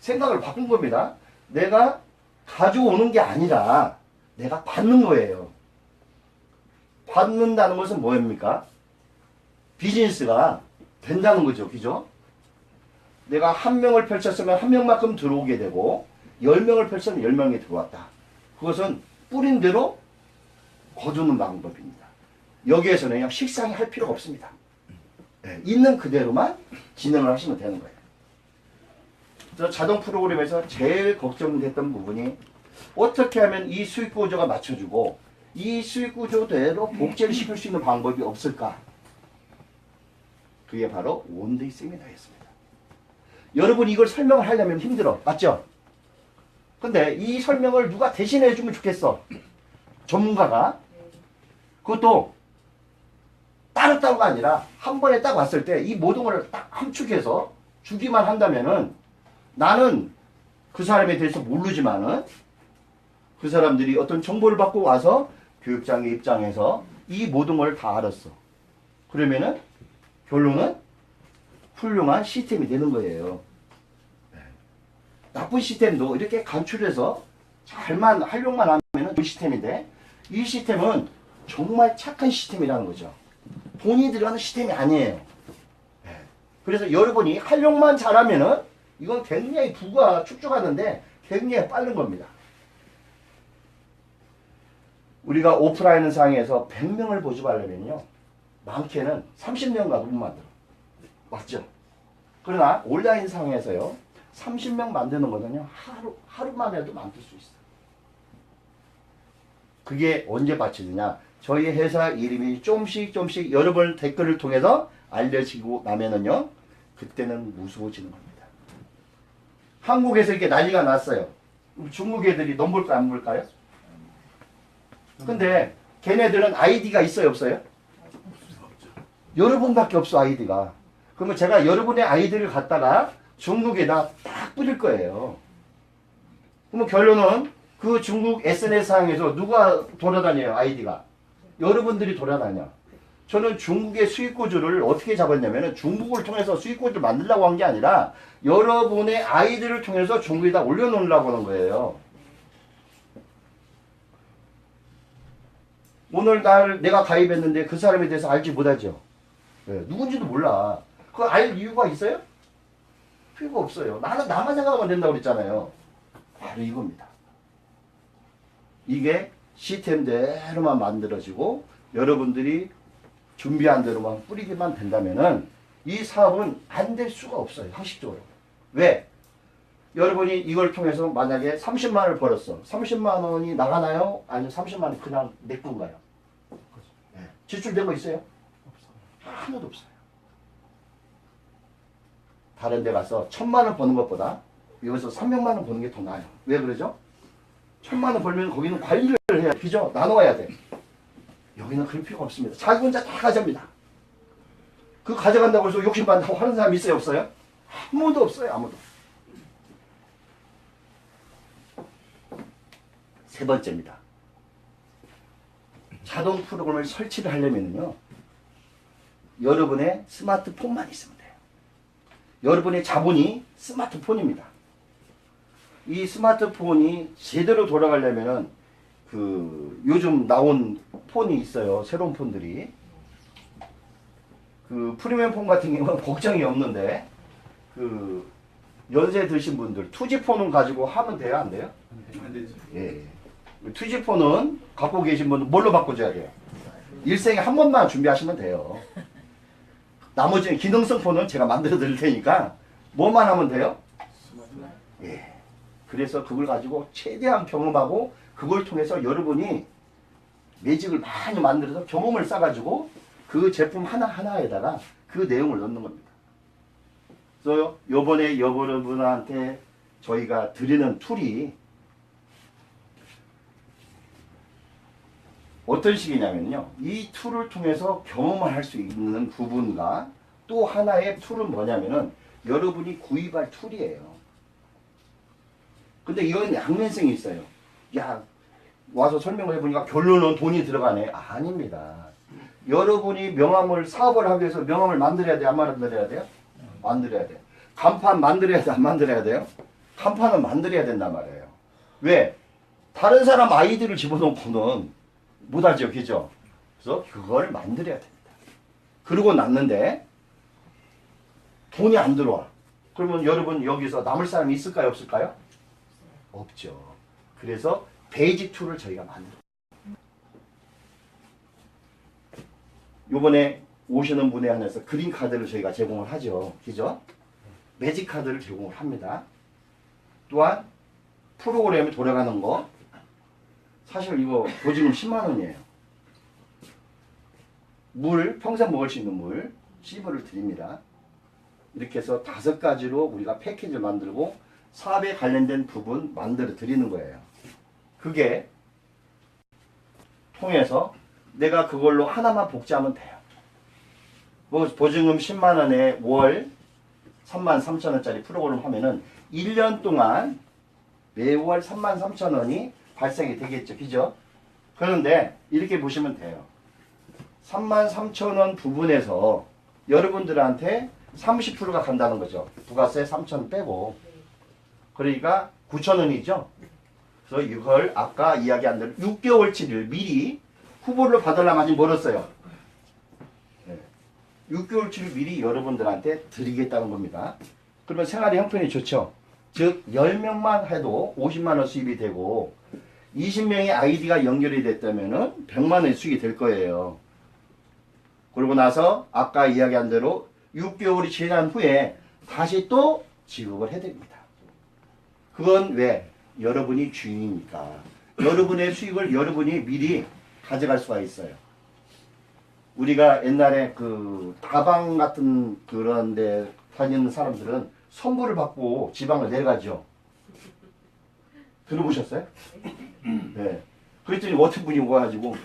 생각을 바꾼 겁니다. 내가 가져오는 게 아니라 내가 받는 거예요. 받는다는 것은 뭐입니까? 비즈니스가 된다는 거죠. 그죠? 내가 한 명을 펼쳤으면 한 명만큼 들어오게 되고 10명을 펼쳤으면 10명이 들어왔다. 그것은 뿌린 대로 거두는 방법입니다. 여기에서는 그냥 식상이 할 필요가 없습니다. 네, 있는 그대로만 진행을 하시면 되는 거예요. 그래서 자동 프로그램에서 제일 걱정됐던 부분이 어떻게 하면 이 수익 구조가 맞춰주고 이 수익 구조대로 복제를 시킬 수 있는 방법이 없을까? 그게 바로 원데이 세미나였습니다. 여러분 이걸 설명을 하려면 힘들어. 맞죠? 근데 이 설명을 누가 대신해 주면 좋겠어. 전문가가. 그것도 따로따로가 아니라 한 번에 딱 왔을 때 이 모든 걸 딱 함축해서 주기만 한다면은 나는 그 사람에 대해서 모르지만은 그 사람들이 어떤 정보를 받고 와서 교육장의 입장에서 이 모든 걸 다 알았어. 그러면은 결론은 훌륭한 시스템이 되는 거예요. 나쁜 시스템도 이렇게 간출해서 잘만 활용만 하면은 좋은 시스템인데 이 시스템은 정말 착한 시스템이라는 거죠. 돈이 들어가는 시스템이 아니에요. 그래서 여러분이 활용만 잘하면은 이건 굉장히 부가 축적하는데 굉장히 빠른 겁니다. 우리가 오프라인 상에서 100명을 모집하려면요, 많게는 30명 가도 못 만들어. 맞죠? 그러나 온라인 상에서요, 30명 만드는 거는요, 하루만 해도 만들 수 있어요. 그게 언제 받쳐지냐? 저희 회사 이름이 조금씩 여러분 댓글을 통해서 알려지고 나면은요, 그때는 무서워지는 겁니다. 한국에서 이렇게 난리가 났어요. 중국 애들이 넘볼까요, 안 볼까요? 근데 걔네들은 아이디가 있어요, 없어요? 여러분밖에 없어, 아이디가. 그러면 제가 여러분의 아이디를 갖다가 중국에다 딱 뿌릴 거예요. 그러면 결론은 그 중국 SNS상에서 누가 돌아다녀요, 아이디가? 여러분들이 돌아다녀. 저는 중국의 수익구조를 어떻게 잡았냐면 중국을 통해서 수익구조를 만들려고 한 게 아니라 여러분의 아이디를 통해서 중국에다 올려놓으려고 하는 거예요. 오늘 내가 가입했는데 그 사람에 대해서 알지 못하죠. 네, 누군지도 몰라. 그거 알 이유가 있어요? 필요가 없어요. 나는 나만 생각하면 된다고 그랬잖아요. 바로 이겁니다. 이게 시스템대로만 만들어지고 여러분들이 준비한 대로만 뿌리기만 된다면은 이 사업은 안 될 수가 없어요. 형식적으로. 왜? 여러분이 이걸 통해서 만약에 30만 원을 벌었어. 30만 원이 나가나요? 아니면 30만 원이 그냥 내 건가요? 네. 지출된 거 있어요? 하나도 없어요. 다른 데 가서 1000만 원 버는 것보다 여기서 300만 원 버는 게 더 나아요. 왜 그러죠? 1000만 원 벌면 거기는 관리를 해야 그죠? 나눠야 돼. 여기는 그럴 필요가 없습니다. 자기 혼자 다 가져갑니다. 그 가져간다고 해서 욕심받는다고 하는 사람 있어요? 없어요? 아무도 없어요. 아무도. 세 번째입니다. 자동 프로그램을 설치를 하려면요. 여러분의 스마트폰만 있으면 돼요. 여러분의 자본이 스마트폰입니다. 이 스마트폰이 제대로 돌아가려면은 그 요즘 나온 폰이 있어요. 새로운 폰들이. 그 프리미엄 폰 같은 경우는 걱정이 없는데 그 연세 드신 분들 2G 폰은 가지고 하면 돼요? 안 돼요? 안 되죠. 예. 2G 폰은 갖고 계신 분은 뭘로 바꿔줘야 돼요? 일생에 한 번만 준비하시면 돼요. 나머지는 기능성 폰은 제가 만들어 드릴 테니까 뭐만 하면 돼요? 예. 그래서 그걸 가지고 최대한 경험하고 그걸 통해서 여러분이 매직을 많이 만들어서 경험을 쌓아가지고 그 제품 하나하나에다가 그 내용을 넣는 겁니다. 그래서 요번에 여러분한테 저희가 드리는 툴이 어떤 식이냐면요. 이 툴을 통해서 경험을 할 수 있는 부분과 또 하나의 툴은 뭐냐면은 여러분이 구입할 툴이에요. 근데 이건 양면성이 있어요. 야, 와서 설명을 해보니까 결론은 돈이 들어가네. 아닙니다. 여러분이 명함을, 사업을 하기 위해서 명함을 만들어야 돼요? 안 만들어야 돼요? 만들어야 돼요. 간판 만들어야 돼요? 안 만들어야 돼요? 간판은 만들어야 된단 말이에요. 왜? 다른 사람 아이디를 집어넣고는 못하죠. 그죠? 그래서 그걸 만들어야 됩니다. 그러고 났는데 돈이 안 들어와. 그러면 여러분 여기서 남을 사람이 있을까요? 없을까요? 없죠. 그래서 베이직 툴을 저희가 만들어요. 요번에 오시는 분에 한해서 그린 카드를 저희가 제공을 하죠. 그죠? 매직 카드를 제공을 합니다. 또한 프로그램이 돌아가는 거 사실 이거 보증금 10만 원이에요. 물, 평생 먹을 수 있는 물, 씨브를 드립니다. 이렇게 해서 5가지로 우리가 패키지를 만들고 사업에 관련된 부분 만들어 드리는 거예요. 그게 통해서 내가 그걸로 하나만 복제하면 돼요. 뭐 보증금 10만 원에 월 33,000원짜리 프로그램 하면은 1년 동안 매월 33,000원이 발생이 되겠죠. 그죠? 그런데 이렇게 보시면 돼요. 33,000원 부분에서 여러분들한테 30%가 간다는 거죠. 부가세 3,000원 빼고. 그러니까 9,000원이죠. 그래서 이걸 아까 이야기한 대로 6개월치를 미리 후보를 받으려면 아직 멀었어요. 네. 6개월치를 미리 여러분들한테 드리겠다는 겁니다. 그러면 생활의 형편이 좋죠. 즉 10명만 해도 50만 원 수입이 되고 20명의 아이디가 연결이 됐다면 100만 원의 수익이 될 거예요. 그러고 나서 아까 이야기한 대로 6개월이 지난 후에 다시 또 지급을 해드립니다. 그건 왜? 여러분이 주인이니까. 여러분의 수익을 여러분이 미리 가져갈 수가 있어요. 우리가 옛날에 그 다방 같은 그런 데 다니는 사람들은 선물을 받고 지방을 내려가죠. 들어보셨어요? 네. 그랬더니 어떤 분이 와가지고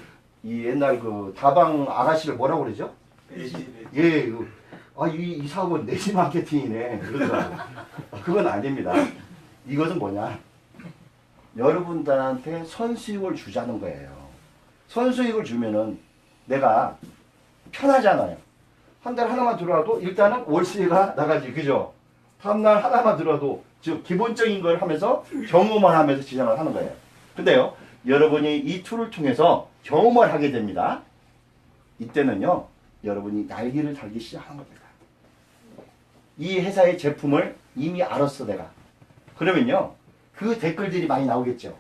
이 옛날 그 다방 아가씨를 뭐라고 그러죠? 예, 이 사업은 내지 마케팅이네. 그러더라고요. 그건 아닙니다. 이것은 뭐냐? 여러분들한테 선수익을 주자는 거예요. 선수익을 주면은 내가 편하잖아요. 한 달 하나만 들어와도 일단은 월세가 나가지. 그죠? 다음날 하나만 들어와도 즉 기본적인 걸 하면서 경험을 하면서 진행을 하는 거예요. 근데요. 여러분이 이 툴을 통해서 경험을 하게 됩니다. 이때는요. 여러분이 날개를 달기 시작하는 겁니다. 이 회사의 제품을 이미 알았어 내가. 그러면요 그 댓글들이 많이 나오겠죠.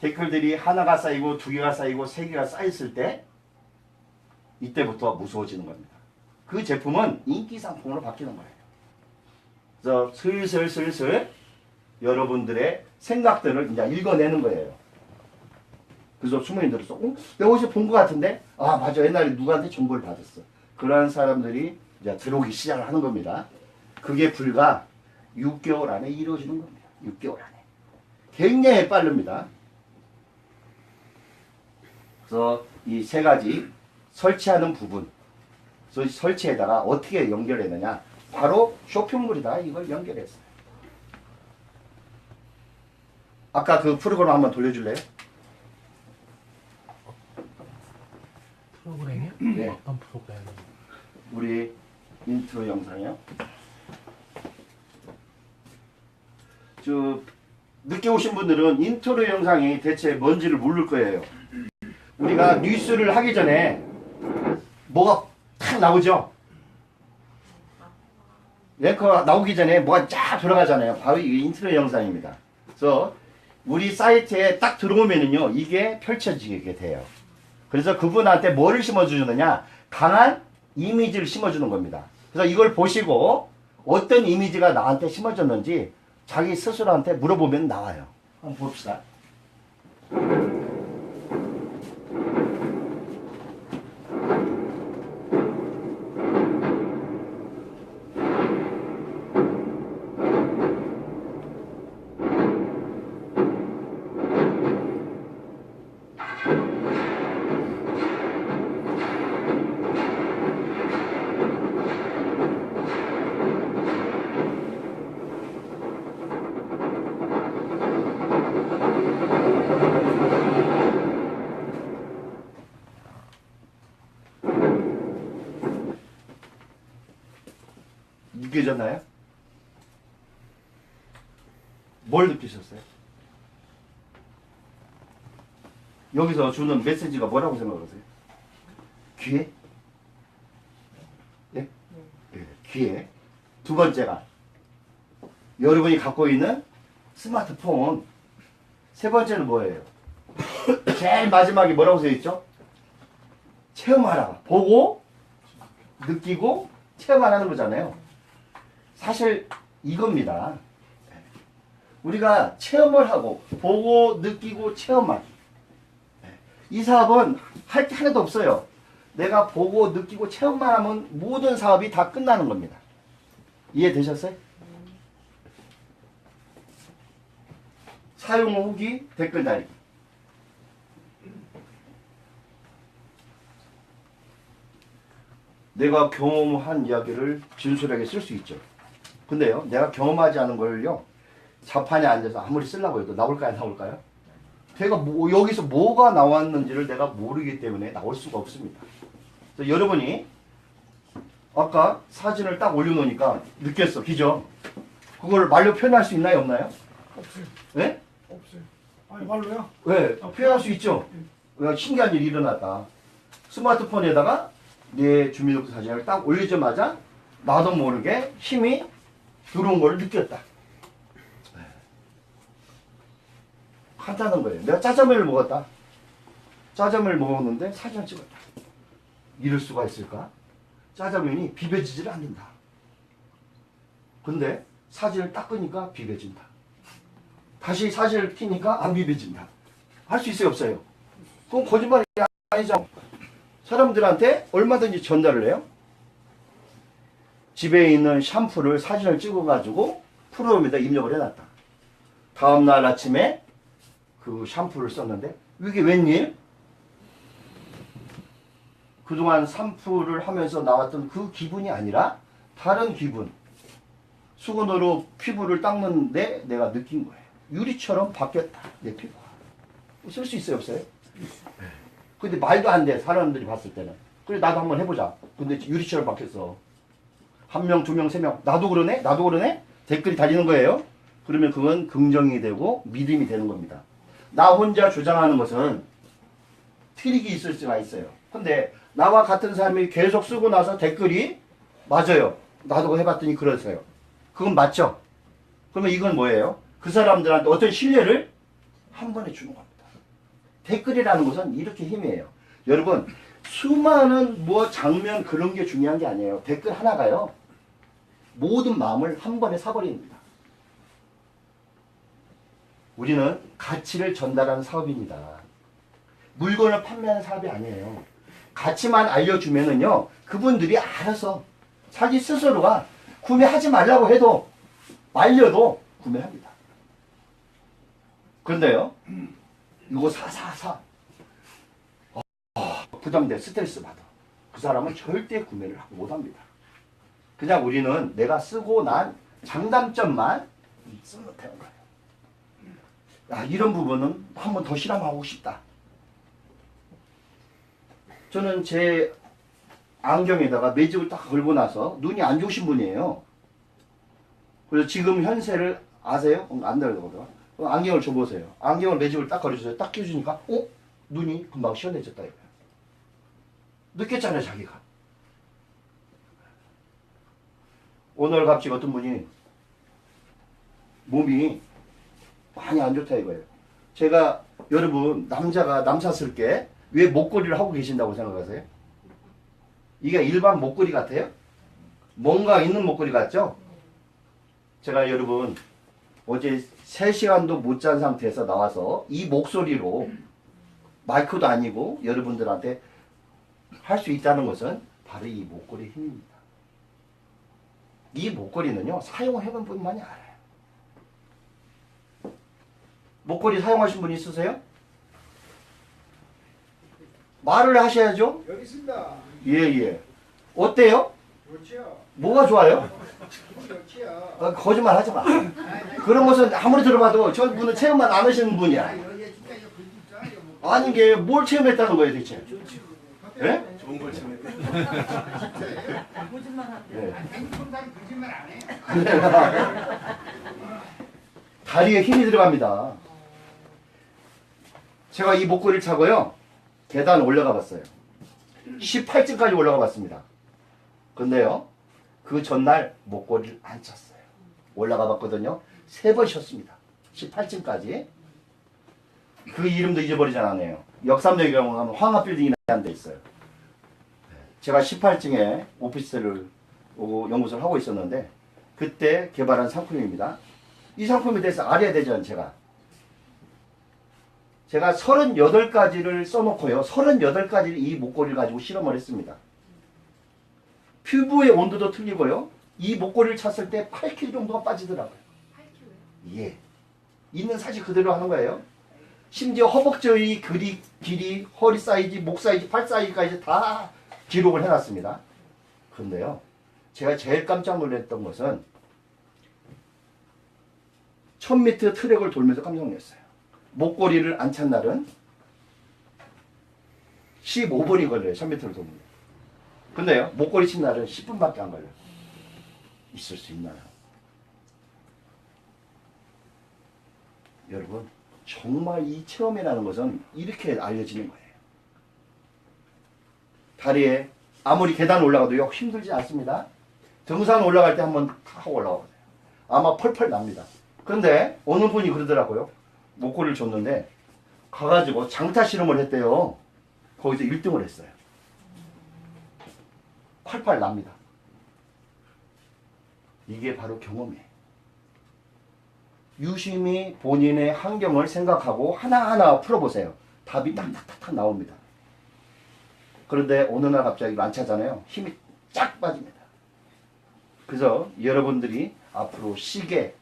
댓글들이 하나가 쌓이고 두 개가 쌓이고 세 개가 쌓였을 때 이때부터 무서워지는 겁니다. 그 제품은 인기 상품으로 바뀌는 거예요. 그래서 슬슬 여러분들의 생각들을 이제 읽어내는 거예요. 그래서 수모님들로서 내가 어디서 본 것 같은데 아 맞아 옛날에 누구한테 정보를 받았어. 그러한 사람들이 이제 들어오기 시작을 하는 겁니다. 그게 불과 6개월 안에 이루어지는 겁니다. 6개월 안에. 굉장히 빠릅니다. 그래서 이 세 가지 설치하는 부분, 그래서 설치에다가 어떻게 연결했느냐, 바로 쇼핑몰에다가 이걸 연결했어요. 아까 그 프로그램 한번 돌려줄래요? 프로그램이요? 네. 어떤 프로그램? 우리 인트로 영상이요. 늦게 오신 분들은 인트로 영상이 대체 뭔지를 모를 거예요. 우리가 뉴스를 하기 전에 뭐가 탁 나오죠? 랭커가 나오기 전에 뭐가 쫙 돌아가잖아요. 바로 이 인트로 영상입니다. 그래서 우리 사이트에 딱 들어오면은요, 이게 펼쳐지게 돼요. 그래서 그분한테 뭐를 심어주느냐? 강한 이미지를 심어주는 겁니다. 그래서 이걸 보시고 어떤 이미지가 나한테 심어졌는지 자기 스스로한테 물어보면 나와요. 한번 봅시다. 느껴졌나요? 뭘 느끼셨어요? 여기서 주는 메시지가 뭐라고 생각하세요? 귀에? 예? 예, 귀에. 두 번째가 여러분이 갖고 있는 스마트폰. 세 번째는 뭐예요? 제일 마지막에 뭐라고 써있죠? 체험하라. 보고, 느끼고, 체험하라는 거잖아요. 사실 이겁니다. 우리가 체험을 하고 보고 느끼고 체험하기. 이 사업은 할 게 하나도 없어요. 내가 보고 느끼고 체험만 하면 모든 사업이 다 끝나는 겁니다. 이해되셨어요? 사용 후기 댓글 달기. 내가 경험한 이야기를 진솔하게 쓸 수 있죠. 근데요, 내가 경험하지 않은 걸요, 자판에 앉아서 아무리 쓰려고 해도 나올까요, 나올까요? 제가 여기서 뭐가 나왔는지를 내가 모르기 때문에 나올 수가 없습니다. 그래서 여러분이 아까 사진을 딱 올려놓으니까 느꼈어, 그죠? 그걸 말로 표현할 수 있나요, 없나요? 없어요. 네? 없어요. 아니 말로요? 왜? 표현할 수 있죠? 왜? 신기한 일이 일어났다. 스마트폰에다가 내 주민등록 사진을 딱 올리자마자 나도 모르게 힘이 들어온 걸 느꼈다. 간단한 거예요. 내가 짜장면을 먹었다. 짜장면을 먹었는데 사진을 찍었다. 이럴 수가 있을까? 짜장면이 비벼지질 않는다. 근데 사진을 딱 끄니까 비벼진다. 다시 사진을 켜니까 안 비벼진다. 할 수 있어요, 없어요? 그건 거짓말이 아니죠. 사람들한테 얼마든지 전달을 해요. 집에 있는 샴푸를 사진을 찍어가지고 프로그램에다 입력을 해놨다. 다음날 아침에 그 샴푸를 썼는데 이게 웬일? 그동안 샴푸를 하면서 나왔던 그 기분이 아니라 다른 기분. 수건으로 피부를 닦는데 내가 느낀 거예요. 유리처럼 바뀌었다, 내 피부가. 쓸 수 있어요, 없어요? 근데 말도 안 돼, 사람들이 봤을 때는. 그래, 나도 한번 해보자. 근데 유리처럼 바뀌었어. 한 명, 두 명, 세 명. 나도 그러네? 나도 그러네? 댓글이 달리는 거예요. 그러면 그건 긍정이 되고 믿음이 되는 겁니다. 나 혼자 주장하는 것은 트릭이 있을 수가 있어요. 근데 나와 같은 사람이 계속 쓰고 나서 댓글이 맞아요. 놔두고 해봤더니 그러세요. 그건 맞죠? 그러면 이건 뭐예요? 그 사람들한테 어떤 신뢰를 한 번에 주는 겁니다. 댓글이라는 것은 이렇게 힘이에요. 여러분, 수많은 뭐 장면 그런 게 중요한 게 아니에요. 댓글 하나가요, 모든 마음을 한 번에 사버립니다. 우리는 가치를 전달하는 사업입니다. 물건을 판매하는 사업이 아니에요. 가치만 알려주면은요, 그분들이 알아서 자기 스스로가 구매하지 말라고 해도 말려도 구매합니다. 그런데요, 이거 사. 부담돼, 스트레스 받아. 그 사람은 절대 구매를 못합니다. 그냥 우리는 내가 쓰고 난 장단점만 쓰면 되는 거예요. 야, 이런 부분은 한번 더 실험하고 싶다. 저는 제 안경에다가 매직을 딱 걸고 나서 눈이 안 좋으신 분이에요. 그래서 지금 현세를 아세요? 안 되거든요. 안경을 줘보세요. 안경을 매직을 딱 걸어주세요. 딱 껴주니까 눈이 금방 시원해졌다 이거예요. 느꼈잖아요, 자기가. 오늘 갑자기 어떤 분이 몸이 많이 안 좋다 이거예요. 제가 여러분, 남자가 남사스럽게 왜 목걸이를 하고 계신다고 생각하세요? 이게 일반 목걸이 같아요? 뭔가 있는 목걸이 같죠? 제가 여러분 어제 3시간도 못 잔 상태에서 나와서 이 목소리로, 마이크도 아니고 여러분들한테 할 수 있다는 것은 바로 이 목걸이의 힘입니다. 이 목걸이는요, 사용을 해본 분만이 알아요. 목걸이 사용하신 분 있으세요? 말을 하셔야죠. 여기 있습니다. 예. 어때요? 좋지요. 뭐가 좋아요? 좋지요. 거짓말 하지 마. 그런 것은 아무리 들어봐도 저 분은 체험만 안 하시는 분이야. 아니, 게 뭘 체험했다는 거예요, 대체? 예? 좋은 걸 치면 거짓말 하고. 네. 행동상 거짓말 안 해. 다리에 힘이 들어갑니다. 제가 이 목걸이를 차고요, 계단 올라가 봤어요. 18층까지 올라가 봤습니다. 근데요, 그 전날 목걸이를 안 찼어요. 올라가 봤거든요. 3번 쉬었습니다. 18층까지. 그 이름도 잊어버리지 않았네요. 역삼역에 가면 황합빌딩이라는 데 있어요. 제가 18층에 오피스텔을 연구소를 하고 있었는데 그때 개발한 상품입니다. 이 상품에 대해서 알아야 되죠, 제가 38가지를 써놓고요, 38가지를 이 목걸이를 가지고 실험을 했습니다. 피부의 온도도 틀리고요, 이 목걸이를 찼을 때 8kg 정도가 빠지더라고요. 8kg요? 예. 있는 사실 그대로 하는 거예요. 심지어 허벅지 길이, 허리 사이즈, 목 사이즈, 팔 사이즈까지 다 기록을 해놨습니다. 그런데요, 제가 제일 깜짝 놀랐던 것은 1000m 트랙을 돌면서 깜짝 놀랐어요. 목걸이를 안 찬 날은 15분이 걸려요. 1000m를 돌면. 근데요, 목걸이 친 날은 10분밖에 안 걸려요. 있을 수 있나요? 여러분, 정말 이 체험이라는 것은 이렇게 알려지는 거예요. 다리에 아무리 계단 올라가도요, 힘들지 않습니다. 등산 올라갈 때 한번 하고 올라가보세요. 아마 펄펄 납니다. 그런데 어느 분이 그러더라고요. 목걸이를 줬는데 가가지고 장타 실험을 했대요. 거기서 1등을 했어요. 펄펄 납니다. 이게 바로 경험이에요. 유심히 본인의 환경을 생각하고 하나하나 풀어보세요. 답이 딱딱딱 나옵니다. 그런데 어느 날 갑자기 안 차잖아요. 힘이 쫙 빠집니다. 그래서 여러분들이 앞으로 시계,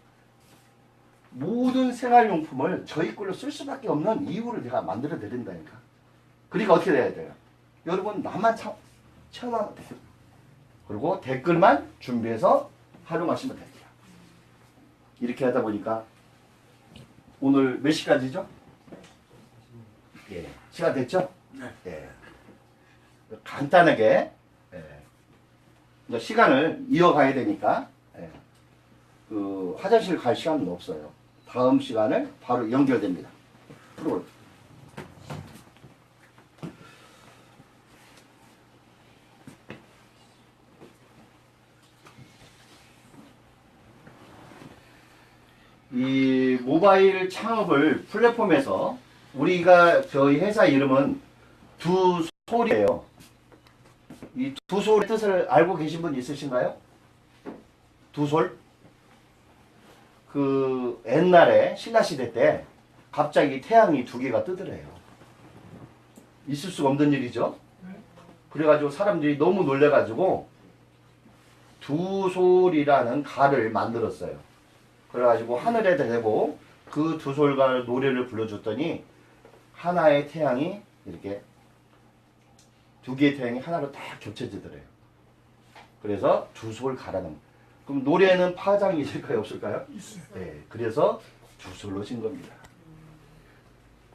모든 생활용품을 저희 걸로 쓸 수밖에 없는 이유를 제가 만들어 드린다니까. 그러니까 어떻게 돼야 돼요? 여러분, 나만 체험하면 돼요. 그리고 댓글만 준비해서 활용하시면 됩니다. 이렇게 하다 보니까 오늘 몇 시까지죠? 예, 시간 됐죠? 네. 예. 간단하게, 이제 시간을 이어가야 되니까, 그 화장실 갈 시간은 없어요. 다음 시간을 바로 연결됩니다. 프로그램. 이 모바일 창업을 플랫폼에서 우리가 저희 회사 이름은 두솔이에요. 이 두솔의 뜻을 알고 계신 분 있으신가요? 두솔? 그 옛날에 신라시대 때 갑자기 태양이 두 개가 뜨더래요. 있을 수가 없는 일이죠. 그래가지고 사람들이 너무 놀래가지고 두솔이라는 가를 만들었어요. 그래가지고 하늘에 대고 그 두솔가 노래를 불러줬더니 하나의 태양이 이렇게 두 개의 태양이 하나로 딱 겹쳐지더래요. 그래서 두솔가라는. 그럼 노래는 파장이 있을까요, 없을까요? 있어요. 네, 그래서 두솔로 진 겁니다.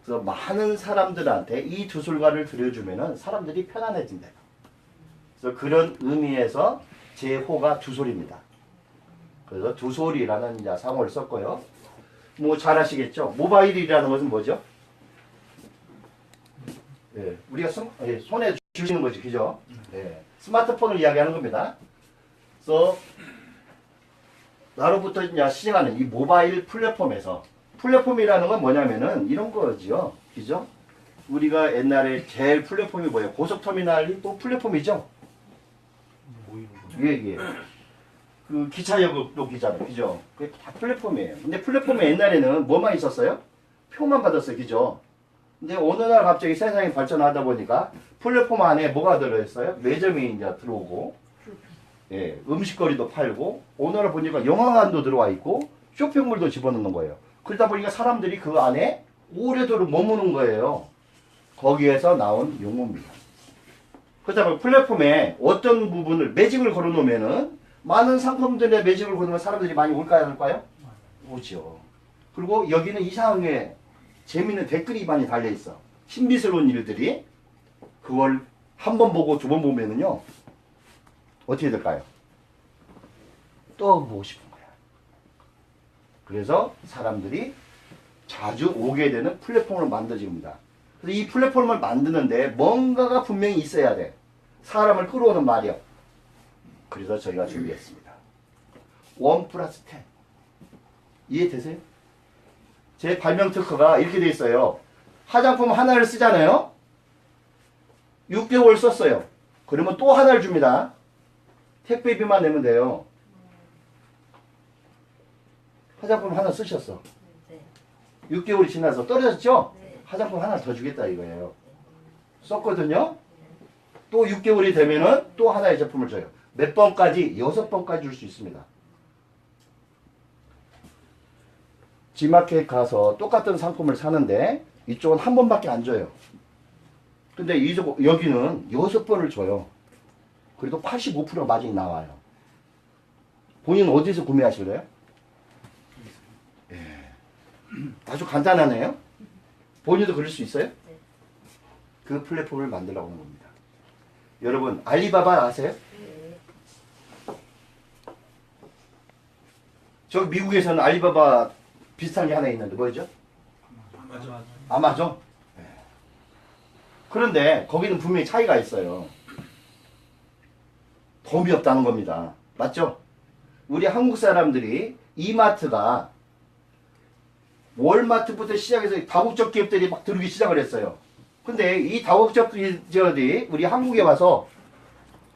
그래서 많은 사람들한테 이 두솔가를 들려주면은 사람들이 편안해진대요. 그래서 그런 의미에서 제 호가 두솔입니다. 그래서 두솔이라는 이제 상호를 썼고요. 뭐 잘 아시겠죠? 모바일이라는 것은 뭐죠? 예, 우리가 손에 쥐는 거지, 그죠? 예, 스마트폰을 이야기하는 겁니다. 그래서 나로부터 이제 시행하는 이 모바일 플랫폼에서 플랫폼이라는 건 뭐냐면은 이런 거지요, 그죠? 우리가 옛날에 제일 플랫폼이 뭐예요? 고속터미널이 또 플랫폼이죠? 예, 예. 그 기차역도 기잖아요, 그죠? 그게 다 플랫폼이에요. 근데 플랫폼에 옛날에는 뭐만 있었어요? 표만 받았어요, 그죠? 근데 어느 날 갑자기 세상이 발전하다 보니까 플랫폼 안에 뭐가 들어있어요? 매점이 이제 들어오고, 예, 음식거리도 팔고, 어느 날 보니까 영화관도 들어와 있고, 쇼핑몰도 집어넣는 거예요. 그러다 보니까 사람들이 그 안에 오래도록 머무는 거예요. 거기에서 나온 용어입니다. 그렇다면 플랫폼에 어떤 부분을 매직을 걸어 놓으면은 많은 상품들의 매직을 걸으면 사람들이 많이 올까요, 안 올까요? 오죠. 그리고 여기는 이상하게 재밌는 댓글이 많이 달려 있어. 신비스러운 일들이. 그걸 한 번 보고 두 번 보면은요, 어떻게 될까요? 또 보고 싶은 거야. 그래서 사람들이 자주 오게 되는 플랫폼을 만들어집니다. 그래서 이 플랫폼을 만드는데 뭔가가 분명히 있어야 돼. 사람을 끌어오는 마력. 그래서 저희가 준비했습니다. 1+10. 이해되세요? 제 발명 특허가 이렇게 돼 있어요. 화장품 하나를 쓰잖아요. 6개월 썼어요. 그러면 또 하나를 줍니다. 택배비만 내면 돼요. 화장품 하나 쓰셨어. 네. 6개월이 지나서 떨어졌죠? 네. 화장품 하나 더 주겠다 이거예요. 썼거든요. 또 6개월이 되면은 또 하나의 제품을 줘요. 몇 번까지? 6번까지 줄 수 있습니다. G마켓 가서 똑같은 상품을 사는데 이쪽은 한 번밖에 안 줘요. 근데 여기는 6번을 줘요. 그래도 85% 마진이 나와요. 본인 어디서 구매하실래요? 예. 아주 간단하네요. 본인도 그럴 수 있어요? 그 플랫폼을 만들려고 하는 겁니다. 여러분, 알리바바 아세요? 네. 저 미국에서는 알리바바 비슷한 게 하나 있는데 뭐죠? 맞아. 아마존? 네. 그런데 거기는 분명히 차이가 있어요. 덤이 없다는 겁니다. 맞죠? 우리 한국 사람들이 이마트가 월마트부터 시작해서 다국적 기업들이 막 들어오기 시작을 했어요. 근데 이 다국적 기업들이 우리 한국에 와서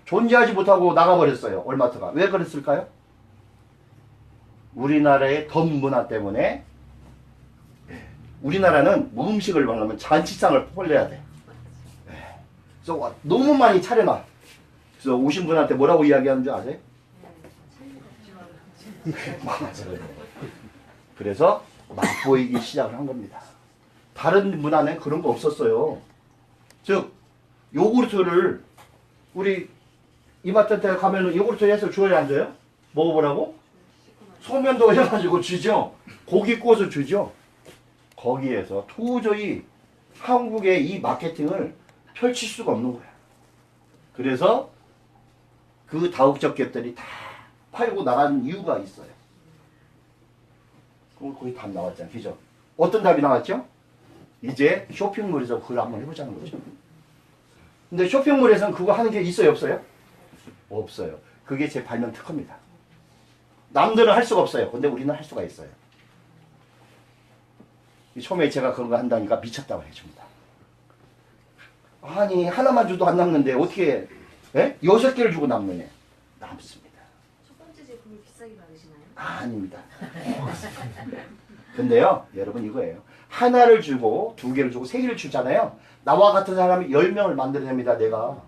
존재하지 못하고 나가버렸어요. 월마트가. 왜 그랬을까요? 우리나라의 덤 문화 때문에. 우리나라는 뭐 음식을 먹으려면 잔치상을 벌려야 돼. 그래서 너무 많이 차려놔. 그래서 오신 분한테 뭐라고 이야기하는 줄 아세요? 맞아요. 그래서 맛보이기 시작을 한 겁니다. 다른 문화는 그런 거 없었어요. 즉 요구르트를 우리 이마트 때 가면은 요구르트 해서 줘야 안 줘요? 먹어보라고? 소면도 해가지고 주죠. 고기 구워서 주죠. 거기에서 도저히 한국의 이 마케팅을 펼칠 수가 없는 거야. 그래서 그 다국적 기업들이 다 팔고 나가는 이유가 있어요. 그럼 거의 답 나왔잖아요. 그죠? 어떤 답이 나왔죠? 이제 쇼핑몰에서 그걸 한번 해보자는 거죠. 근데 쇼핑몰에서는 그거 하는 게 있어요? 없어요? 없어요. 그게 제 발명 특허입니다. 남들은 할 수가 없어요. 근데 우리는 할 수가 있어요. 처음에 제가 그런 거 한다니까 미쳤다고 해줍니다. 아니 하나만 줘도 안 남는데 어떻게 6개를 주고 남느냐. 남습니다. 첫 번째 제품을 비싸게 받으시나요? 아닙니다. 근데요 여러분 이거예요. 하나를 주고 2개를 주고 3개를 주잖아요. 나와 같은 사람이 10명을 만들어냅니다. 내가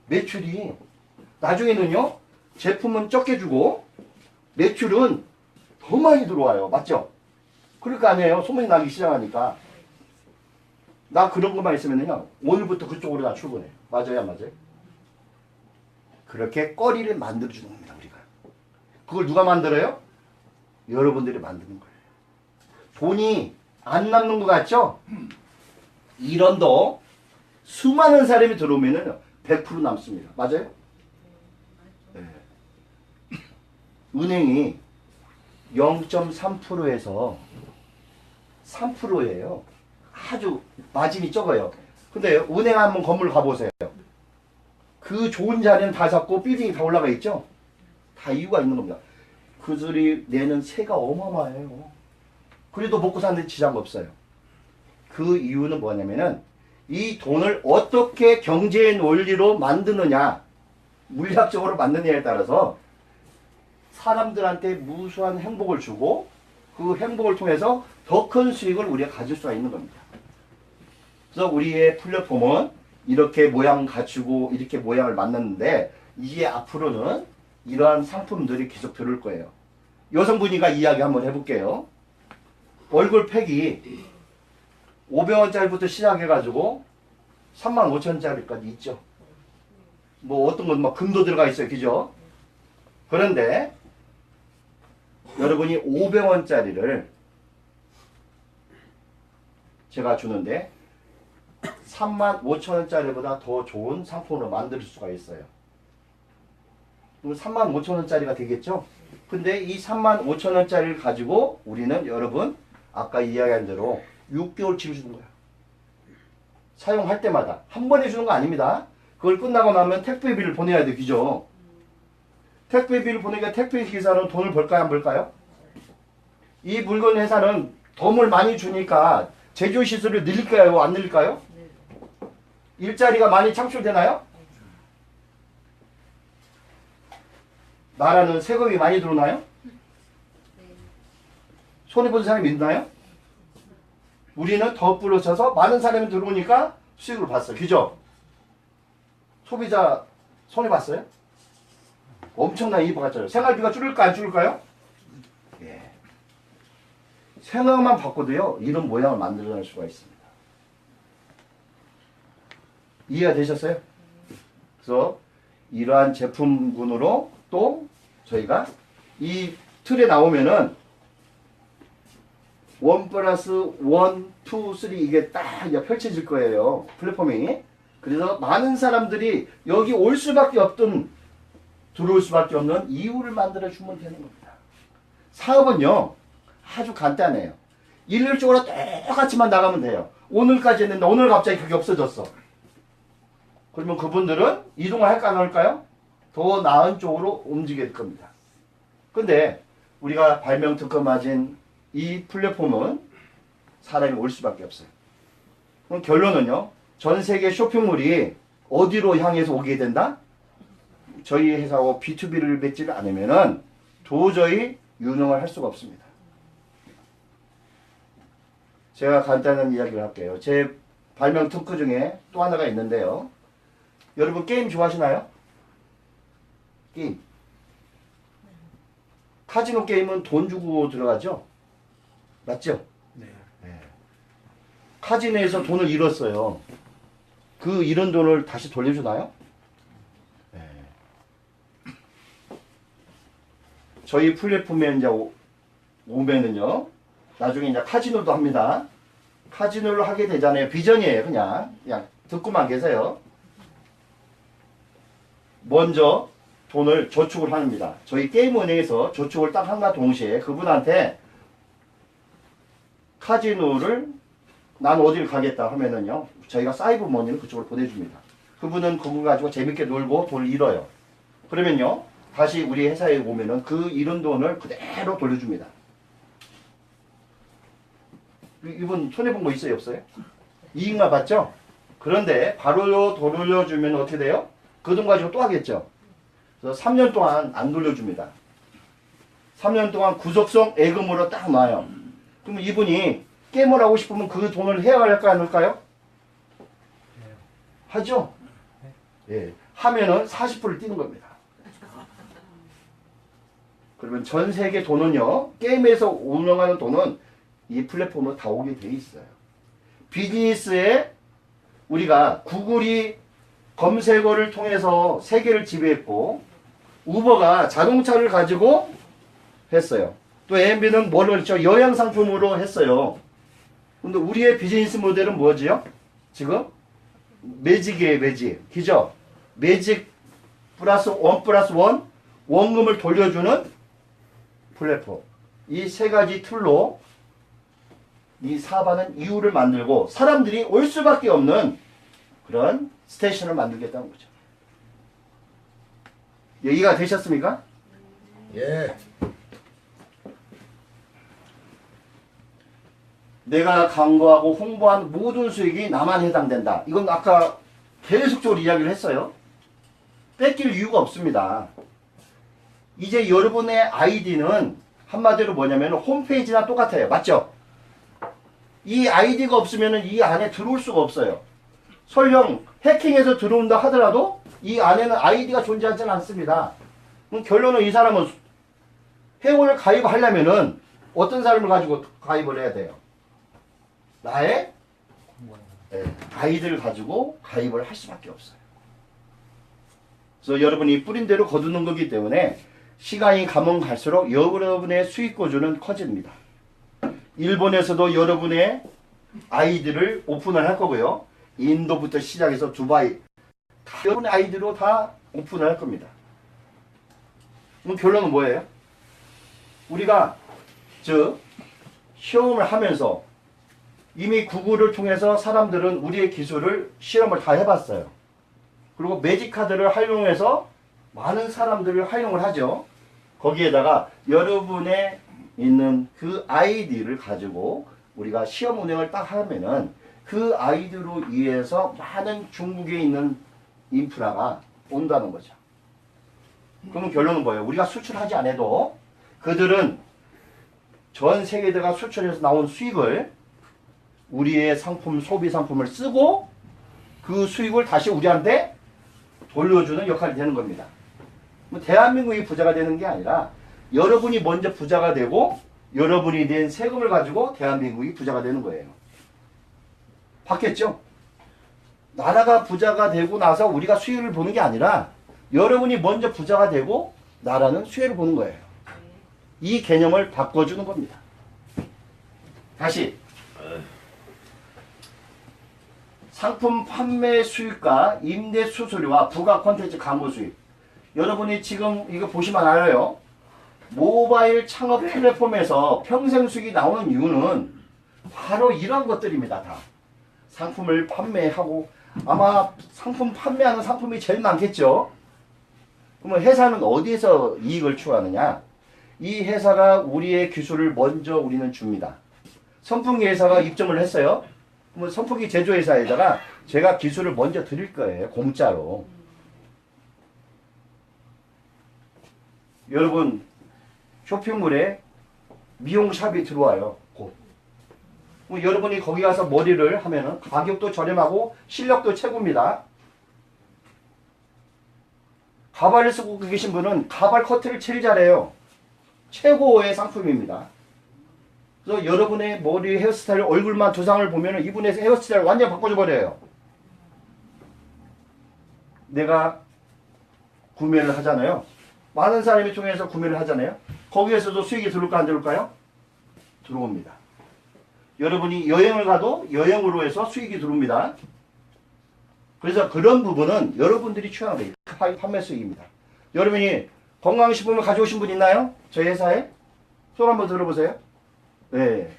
매출이 나중에는요 제품은 적게 주고 매출은 더 많이 들어와요. 맞죠? 그럴 거 아니에요. 소문이 나기 시작하니까. 나 그런 것만 있으면요 오늘부터 그쪽으로 나 출근해. 맞아요 안 맞아요? 그렇게 거리를 만들어주는 겁니다. 우리가. 그걸 누가 만들어요? 여러분들이 만드는 거예요. 돈이 안 남는 것 같죠? 1원도 수많은 사람이 들어오면 100% 남습니다. 맞아요? 네. 은행이 0.3%에서 3%예요. 아주 마진이 적어요. 근데 은행 한번 건물 가보세요. 그 좋은 자리는 다 잡고 빌딩이 다 올라가 있죠? 다 이유가 있는 겁니다. 그들이 내는 세가 어마어마해요. 그래도 먹고 사는데 지장 없어요. 그 이유는 뭐냐면은 이 돈을 어떻게 경제의 논리로 만드느냐, 물리학적으로 만드느냐에 따라서 사람들한테 무수한 행복을 주고 그 행복을 통해서 더 큰 수익을 우리가 가질 수가 있는 겁니다. 그래서 우리의 플랫폼은 이렇게 모양 갖추고 이렇게 모양을 만났는데 이제 앞으로는 이러한 상품들이 계속 들을 거예요. 여성분이가 이야기 한번 해볼게요. 얼굴 팩이 500원짜리부터 시작해가지고 35,000원짜리까지 있죠. 뭐 어떤 건 막 금도 들어가 있어요. 그죠? 그런데 여러분이 500원짜리를 제가 주는데 35,000원짜리보다 더 좋은 상품으로 만들 수가 있어요. 그럼 35,000원짜리가 되겠죠? 근데 이 35,000원짜리를 가지고 우리는 여러분 아까 이야기한 대로 6개월치를 주는 거야. 사용할 때마다 한 번에 주는 거 아닙니다. 그걸 끝나고 나면 택배비를 보내야 돼. 그죠? 택배비를 보내니까 택배 기사는 돈을 벌까요 안 벌까요? 이 물건 회사는 돈을 많이 주니까 제조 시설을 늘릴까요 안 늘릴까요? 일자리가 많이 창출되나요? 나라는 세금이 많이 들어오나요? 손해본 사람이 있나요? 우리는 더 불러쳐서 많은 사람이 들어오니까 수익을 봤어요. 그죠? 소비자 손해봤어요? 엄청난 이익 봤잖아요. 생활비가 줄을까 안 줄을까요? 예. 생각만 바꿔도요 이런 모양을 만들어낼 수가 있습니다. 이해가 되셨어요? 그래서 이러한 제품군으로 또 저희가 이 틀에 나오면은 1 플러스 1, 2, 3 이게 딱 펼쳐질 거예요. 플랫폼이. 그래서 많은 사람들이 여기 올 수밖에 없던 들어올 수밖에 없는 이유를 만들어 주면 되는 겁니다. 사업은요 아주 간단해요. 일률적으로 똑같이만 나가면 돼요. 오늘까지 했는데 오늘 갑자기 그게 없어졌어. 그러면 그분들은 이동을 할까 안 할까요? 더 나은 쪽으로 움직일 겁니다. 근데 우리가 발명 특허 맞은 이 플랫폼은 사람이 올 수밖에 없어요. 그럼 결론은요. 전 세계 쇼핑몰이 어디로 향해서 오게 된다? 저희 회사하고 B2B를 맺지 않으면은 도저히 유능을 할 수가 없습니다. 제가 간단한 이야기를 할게요. 제 발명 특허 중에 또 하나가 있는데요. 여러분 게임 좋아하시나요? 게임. 카지노 게임은 돈 주고 들어가죠? 맞죠? 네. 네. 카지노에서 돈을 잃었어요. 그 잃은 돈을 다시 돌려주나요? 네. 저희 플랫폼에 이제 오면은요, 나중에 이제 카지노도 합니다. 카지노를 하게 되잖아요. 비전이에요, 그냥 듣고만 계세요. 먼저 돈을 저축을 합니다. 저희 게임은행에서 저축을 딱 한과 동시에 그분한테 카지노를 난 어디를 가겠다 하면은요 저희가 사이버 머니를 그쪽으로 보내줍니다. 그분은 그거 가지고 재밌게 놀고 돈을 잃어요. 그러면요 다시 우리 회사에 오면은 그 잃은 돈을 그대로 돌려줍니다. 이분 손해본 거 있어요 없어요? 이익만 봤죠? 그런데 바로 돌려주면 어떻게 돼요? 그 돈 가지고 또 하겠죠. 그래서 3년 동안 안 돌려줍니다. 3년 동안 구속성 예금으로 딱 놔요. 그러면 이분이 게임을 하고 싶으면 그 돈을 해야 할까 안 할까요? 하죠? 예. 하면은 40%를 뛰는 겁니다. 그러면 전 세계 돈은요, 게임에서 운영하는 돈은 이 플랫폼으로 다 오게 돼 있어요. 비즈니스에 우리가 구글이 검색어를 통해서 세계를 지배했고, 우버가 자동차를 가지고 했어요. 또 A&B는 뭐를 했죠? 여행 상품으로 했어요. 근데 우리의 비즈니스 모델은 뭐지요? 지금? 매직이에요, 매직. 그죠? 매직 플러스 원 플러스 원, 원금을 돌려주는 플랫폼. 이 세 가지 툴로 이 사업하는 이유를 만들고 사람들이 올 수밖에 없는 그런 스테이션을 만들겠다는 거죠. 얘기가 되셨습니까? 예. 내가 광고하고 홍보한 모든 수익이 나만 해당된다. 이건 아까 계속적으로 이야기를 했어요. 뺏길 이유가 없습니다. 이제 여러분의 아이디는 한마디로 뭐냐면 홈페이지나 똑같아요. 맞죠? 이 아이디가 없으면 이 안에 들어올 수가 없어요. 설령 해킹해서 들어온다 하더라도 이 안에는 아이디가 존재하지는 않습니다. 그럼 결론은 이 사람은 회원을 가입하려면은 어떤 사람을 가지고 가입을 해야 돼요? 나의 아이디를 가지고 가입을 할 수밖에 없어요. 그래서 여러분이 뿌린 대로 거두는 거기 때문에 시간이 가면 갈수록 여러분의 수익 구조는 커집니다. 일본에서도 여러분의 아이디를 오픈을 할 거고요. 인도부터 시작해서 두바이 다 여러분의 아이디로 다 오픈을 할 겁니다. 그럼 결론은 뭐예요? 우리가 시험을 하면서 이미 구글을 통해서 사람들은 우리의 기술을 실험을 다 해봤어요. 그리고 매직카드를 활용해서 많은 사람들을 활용을 하죠. 거기에다가 여러분의 있는 그 아이디를 가지고 우리가 시험 운영을 딱 하면은 그 아이디로 인해서 많은 중국에 있는 인프라가 온다는 거죠. 그러면 결론은 뭐예요? 우리가 수출하지 않아도 그들은 전 세계대가 수출해서 나온 수익을 우리의 상품, 소비 상품을 쓰고 그 수익을 다시 우리한테 돌려주는 역할이 되는 겁니다. 대한민국이 부자가 되는 게 아니라 여러분이 먼저 부자가 되고 여러분이 낸 세금을 가지고 대한민국이 부자가 되는 거예요. 봤겠죠? 나라가 부자가 되고 나서 우리가 수혜를 보는 게 아니라 여러분이 먼저 부자가 되고 나라는 수혜를 보는 거예요. 이 개념을 바꿔주는 겁니다. 다시 상품 판매 수익과 임대 수수료와 부가 콘텐츠 광고 수익. 여러분이 지금 이거 보시면 알아요. 모바일 창업 플랫폼에서 평생 수익이 나오는 이유는 바로 이런 것들입니다. 다 상품을 판매하고 아마 상품 판매하는 상품이 제일 많겠죠. 그러면 회사는 어디에서 이익을 추구하느냐? 이 회사가 우리의 기술을 먼저 우리는 줍니다. 선풍기 회사가 입점을 했어요. 그러면 선풍기 제조회사에다가 제가 기술을 먼저 드릴 거예요. 공짜로. 여러분 쇼핑몰에 미용샵이 들어와요. 곧. 여러분이 거기 가서 머리를 하면은 가격도 저렴하고 실력도 최고입니다. 가발을 쓰고 계신 분은 가발 커트를 제일 잘해요. 최고의 상품입니다. 그래서 여러분의 머리 헤어스타일 얼굴만 두상을 보면은 이분의 헤어스타일 완전 바꿔줘 버려요. 내가 구매를 하잖아요. 많은 사람이 통해서 구매를 하잖아요. 거기에서도 수익이 들어올까 안 들어올까요? 들어옵니다. 여러분이 여행을 가도 여행으로 해서 수익이 들어옵니다. 그래서 그런 부분은 여러분들이 취하는 거예요. 판매 수익입니다. 여러분이 건강식품을 가져오신 분 있나요? 저희 회사에? 손 한번 들어보세요. 네.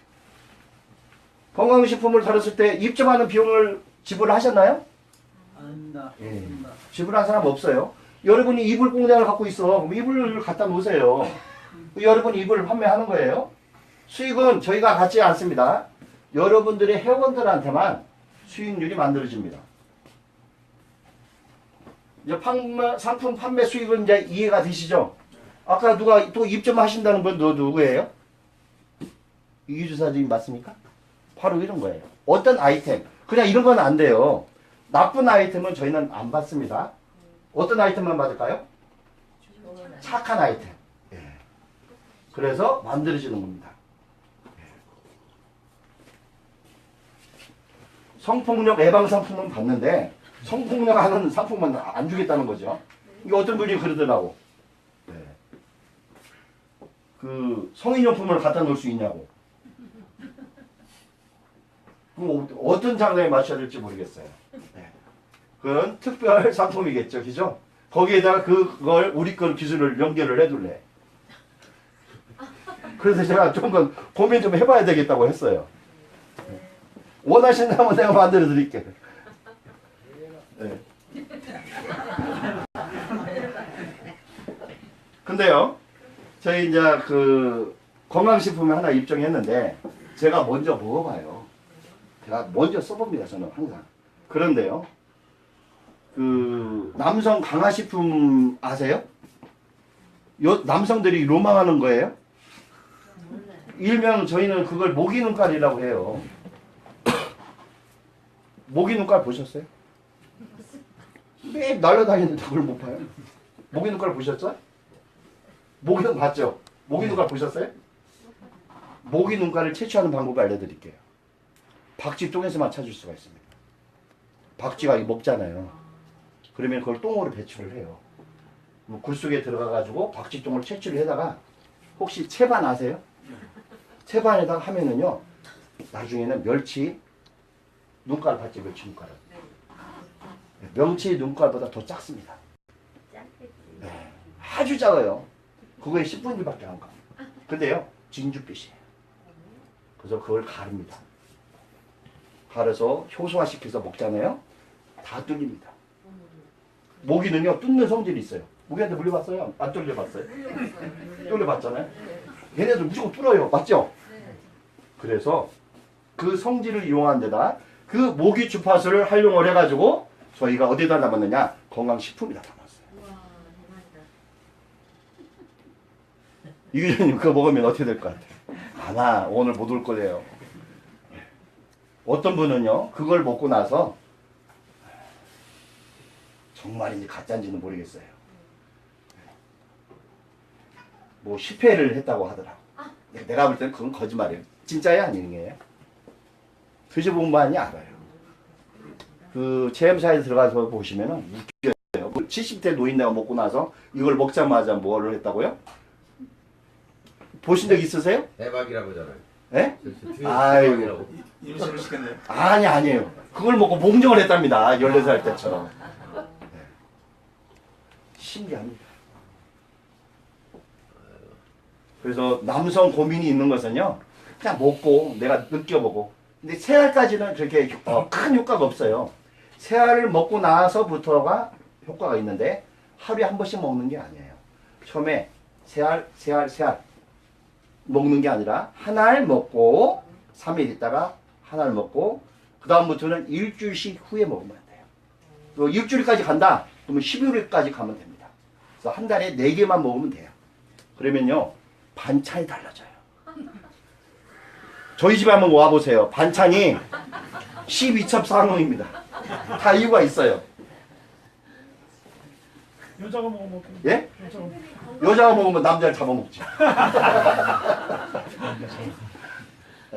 건강식품을 다뤘을 때 입점하는 비용을 지불하셨나요? 아닙니다. 예. 지불한 사람 없어요. 여러분이 이불 공장을 갖고 있어. 그럼 이불을 갖다 놓으세요. 여러분이 이불을 판매하는 거예요. 수익은 저희가 갖지 않습니다. 여러분들의 회원들한테만 수익률이 만들어집니다. 이제 상품 판매 수익은 이제 이해가 되시죠? 아까 누가 또 입점하신다는 분 누구예요? 이기주 사장님 맞습니까? 바로 이런 거예요. 어떤 아이템, 그냥 이런 건 안 돼요. 나쁜 아이템은 저희는 안 받습니다. 어떤 아이템만 받을까요? 착한 아이템. 예. 그래서 만들어지는 겁니다. 성폭력 예방 상품은 받는데 성폭력 하는 상품은 안 주겠다는 거죠. 이게 어떤 분이 그러더라고. 네. 그 성인용품을 갖다 놓을 수 있냐고. 그럼 어떤 장르에 맞춰야 될지 모르겠어요. 네. 그건 특별 상품이겠죠, 그죠? 거기에다가 그걸 우리 건 기술을 연결을 해둘래. 그래서 제가 조금 고민 좀 해봐야 되겠다고 했어요. 원하신다면 내가 만들어 드릴게요. 네. 근데요, 저희 이제 그 건강식품을 하나 입점했는데 제가 먼저 먹어봐요. 제가 먼저 써봅니다, 저는 항상. 그런데요, 그 남성 강화식품 아세요? 남성들이 로망하는 거예요. 일명 저희는 그걸 모기 눈깔이라고 해요. 모기 눈깔 보셨어요? 매일 날아다니는데 그걸 못 봐요? 모기 눈깔 보셨어요? 모기 눈 봤죠? 모기 눈깔 보셨어요? 모기 눈깔을 채취하는 방법을 알려드릴게요. 박쥐 똥에서만 찾을 수가 있습니다. 박쥐가 먹잖아요. 그러면 그걸 똥으로 배출을 해요. 굴 속에 들어가가지고 박쥐 똥을 채취를 해다가 혹시 채반 아세요? 채반에다가 하면은요, 나중에는 멸치 눈깔 봤죠? 멸치 눈깔은. 멸치 눈깔보다 더 작습니다. 네, 아주 작아요. 그거에 10분의 1밖에 안 가. 근데요, 진주빛이에요. 그래서 그걸 가릅니다. 갈아서 효소화시켜서 먹잖아요. 다 뚫립니다. 모기는요, 뚫는 성질이 있어요. 모기한테 물려봤어요? 안 뚫려봤어요? 뚫려봤잖아요. 얘네들 무조건 뚫어요. 맞죠? 그래서 그 성질을 이용한 데다 그 모기 주파수를 활용을 해가지고 저희가 어디다 담았느냐? 건강식품에다 담았어요. 이규정님 그거 먹으면 어떻게 될 것 같아요? 아마 오늘 못 올 거예요. 어떤 분은요, 그걸 먹고 나서 정말인지 가짜인지는 모르겠어요. 뭐 10회를 했다고 하더라고. 내가 볼 때는 그건 거짓말이에요. 진짜야 아니에요? 드셔본 분이 알아요. 그 체험사에 들어가서 보시면은 웃겨요. 70대 노인네가 먹고 나서 이걸 먹자마자 뭐를 했다고요? 보신 적 있으세요? 대박이라고 하잖아요. 예? 아이고. 임신을 시켰네요. 아니에요. 그걸 먹고 몽정을 했답니다. 14살 때처럼. 네. 신기합니다. 그래서 남성 고민이 있는 것은요, 그냥 먹고 내가 느껴보고. 근데 세 알까지는 그렇게 큰 효과가 없어요. 세 알을 먹고 나서부터가 효과가 있는데 하루에 한 번씩 먹는 게 아니에요. 처음에 세 알 먹는 게 아니라 한 알 먹고 3일 있다가 한 알 먹고 그 다음부터는 일주일씩 후에 먹으면 돼요. 또 일주일까지 간다? 그러면 11일까지 가면 됩니다. 그래서 한 달에 4개만 먹으면 돼요. 그러면요, 반찬이 달라져요. 저희 집에 한번 와보세요. 반찬이 12첩 상응입니다. 다 이유가 있어요. 여자가 먹으면 어떡해? 예? 여자가 먹으면. 여자가 먹으면 남자를 잡아먹지.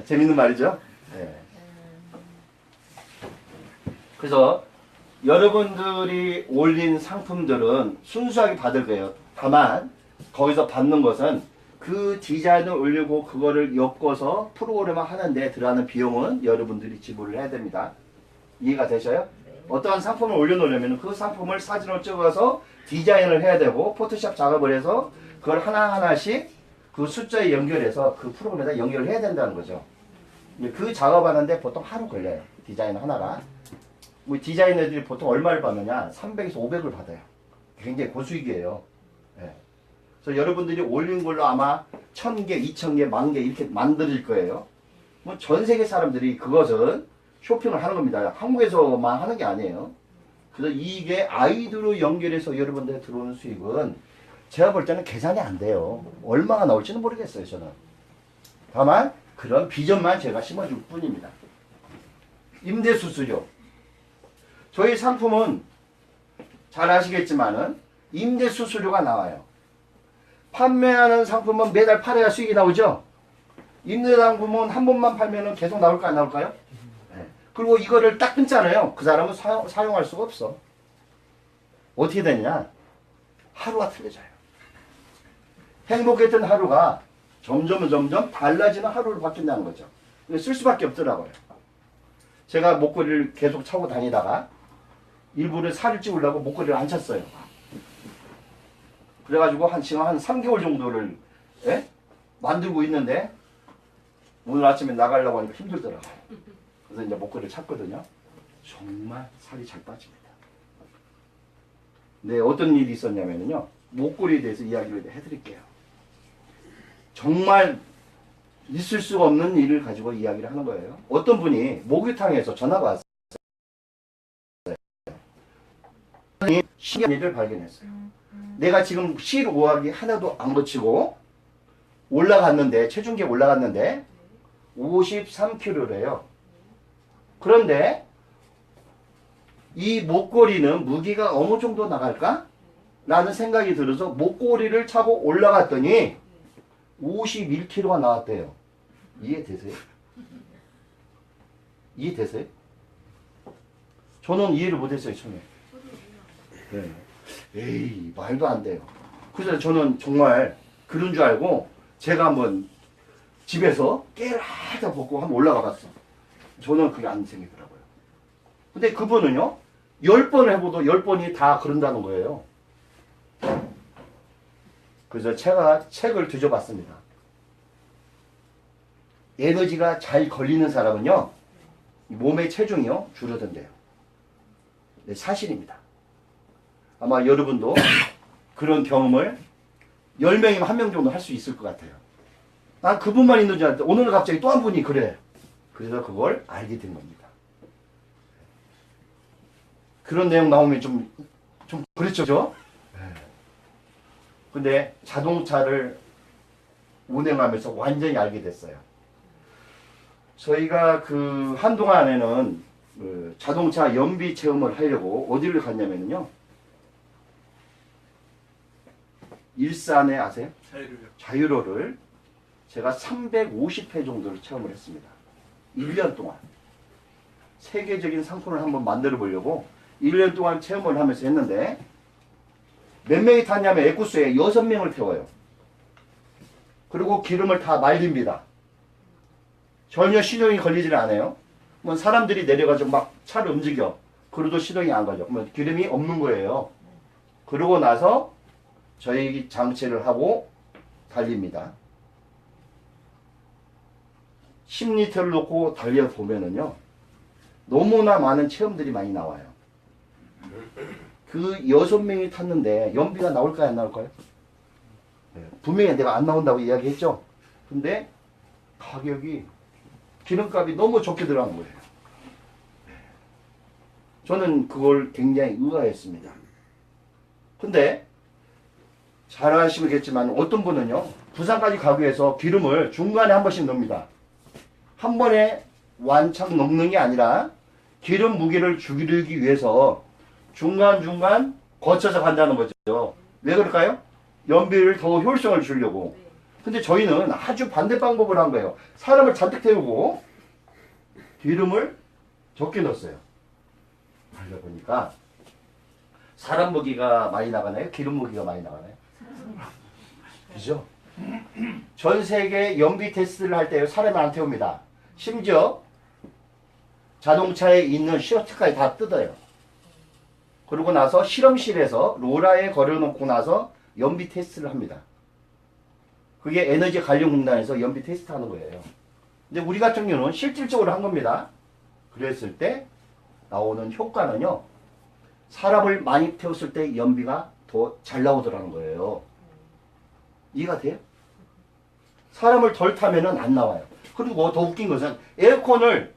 재밌는 말이죠? 예. 그래서 여러분들이 올린 상품들은 순수하게 받을 거예요. 다만 거기서 받는 것은 그 디자인을 올리고 그거를 엮어서 프로그램을 하는데 들어가는 비용은 여러분들이 지불을 해야 됩니다. 이해가 되셔요? 어떠한 상품을 올려놓으려면 그 상품을 사진을 찍어서 디자인을 해야 되고 포토샵 작업을 해서 그걸 하나하나씩 그 숫자에 연결해서 그 프로그램에다 연결을 해야 된다는 거죠. 그 작업하는데 보통 하루 걸려요. 디자인 하나가. 뭐 디자이너들이 보통 얼마를 받느냐? 300에서 500을 받아요. 굉장히 고수익이에요. 예. 그래서 여러분들이 올린 걸로 아마 1000개, 2000개, 10,000개 이렇게 만들 거예요. 뭐 전 세계 사람들이 그것은 쇼핑을 하는 겁니다. 한국에서만 하는 게 아니에요. 그래서 이게 아이들로 연결해서 여러분들 들어오는 수익은 제가 볼 때는 계산이 안 돼요. 얼마가 나올지는 모르겠어요, 저는. 다만 그런 비전만 제가 심어줄 뿐입니다. 임대수수료. 저희 상품은 잘 아시겠지만은 임대수수료가 나와요. 판매하는 상품은 매달 팔아야 수익이 나오죠. 임대상품은 한 번만 팔면은 계속 나올까 안 나올까요? 네. 그리고 이거를 딱 끊잖아요. 그 사람은 사용할 수가 없어. 어떻게 되냐? 하루가 틀려져요. 행복했던 하루가 점점 달라지는 하루로 바뀐다는 거죠. 쓸 수밖에 없더라고요. 제가 목걸이를 계속 차고 다니다가 일부러 살을 찌우려고 목걸이를 안 찼어요. 그래가지고 지금 한 3개월 정도를 만들고 있는데 오늘 아침에 나가려고 하니까 힘들더라고요. 그래서 이제 목걸이를 찼거든요. 정말 살이 잘 빠집니다. 네, 어떤 일이 있었냐면요. 목걸이에 대해서 이야기를 해드릴게요. 정말 있을 수가 없는 일을 가지고 이야기를 하는 거예요. 어떤 분이 목욕탕에서 전화가 왔어요. 신기한 일을 발견했어요. 내가 지금 실 5하기 하나도 안 거치고 올라갔는데, 체중계 올라갔는데 53kg래요. 그런데 이 목걸이는 무게가 어느 정도 나갈까? 라는 생각이 들어서 목걸이를 차고 올라갔더니 51kg가 나왔대요. 이해되세요? 이해되세요? 저는 이해를 못했어요, 처음에. 네. 에이, 말도 안 돼요. 그래서 저는 정말 그런 줄 알고 제가 한번 집에서 깨를 하다 벗고 한번 올라가 봤어. 저는 그게 안 생기더라고요. 근데 그분은요, 10번을 해봐도 10번이 다 그런다는 거예요. 그래서 제가 책을 뒤져봤습니다. 에너지가 잘 걸리는 사람은요, 몸의 체중이요, 줄어든대요. 네, 사실입니다. 아마 여러분도 그런 경험을 10명이면 1명 정도 할 수 있을 것 같아요. 난 그분만 있는 줄 알았는데 오늘 갑자기 또 한 분이 그래. 그래서 그걸 알게 된 겁니다. 그런 내용 나오면 좀 그렇죠? 근데 자동차를 운행하면서 완전히 알게 됐어요. 저희가 그 한동안에는 그 자동차 연비 체험을 하려고 어디를 갔냐면요. 일산에 아세요? 자유로를 제가 350회 정도를 체험을 했습니다. 1년 동안. 세계적인 상품을 한번 만들어 보려고 1년 동안 체험을 하면서 했는데 몇 명이 탔냐면 에쿠스에 6명을 태워요. 그리고 기름을 다 말립니다. 전혀 시동이 걸리질 않아요. 뭐 사람들이 내려가지고 막 차를 움직여. 그래도 시동이 안 걸려. 그러면 기름이 없는 거예요. 그러고 나서 저희 장치를 하고 달립니다. 10리터를 놓고 달려보면은요, 너무나 많은 체험들이 많이 나와요. 그 6명이 탔는데 연비가 나올까요, 안 나올까요? 네, 분명히 내가 안 나온다고 이야기했죠? 근데 가격이, 기름값이 너무 좋게 들어간 거예요. 저는 그걸 굉장히 의아했습니다. 근데 잘 아시겠지만 어떤 분은요, 부산까지 가기 위해서 기름을 중간에 한 번씩 넣습니다. 한 번에 완창 넣는 게 아니라 기름 무게를 줄이기 위해서 중간중간 거쳐서 간다는 거죠. 왜 그럴까요? 연비를 더 효율성을 주려고. 근데 저희는 아주 반대 방법을 한 거예요. 사람을 잔뜩 태우고 기름을 적게 넣었어요. 달려보니까 사람 무게가 많이 나가나요? 기름 무게가 많이 나가나요? 그죠? 전 세계 연비 테스트를 할 때 사람을 안 태웁니다. 심지어 자동차에 있는 시어트까지 다 뜯어요. 그러고 나서 실험실에서 로라에 걸어놓고 나서 연비 테스트를 합니다. 그게 에너지 관리공단에서 연비 테스트 하는 거예요. 근데 우리 같은 경우는 실질적으로 한 겁니다. 그랬을 때 나오는 효과는요, 사람을 많이 태웠을 때 연비가 더 잘 나오더라는 거예요. 이해가 돼요? 사람을 덜 타면은 안 나와요. 그리고 더 웃긴 것은 에어컨을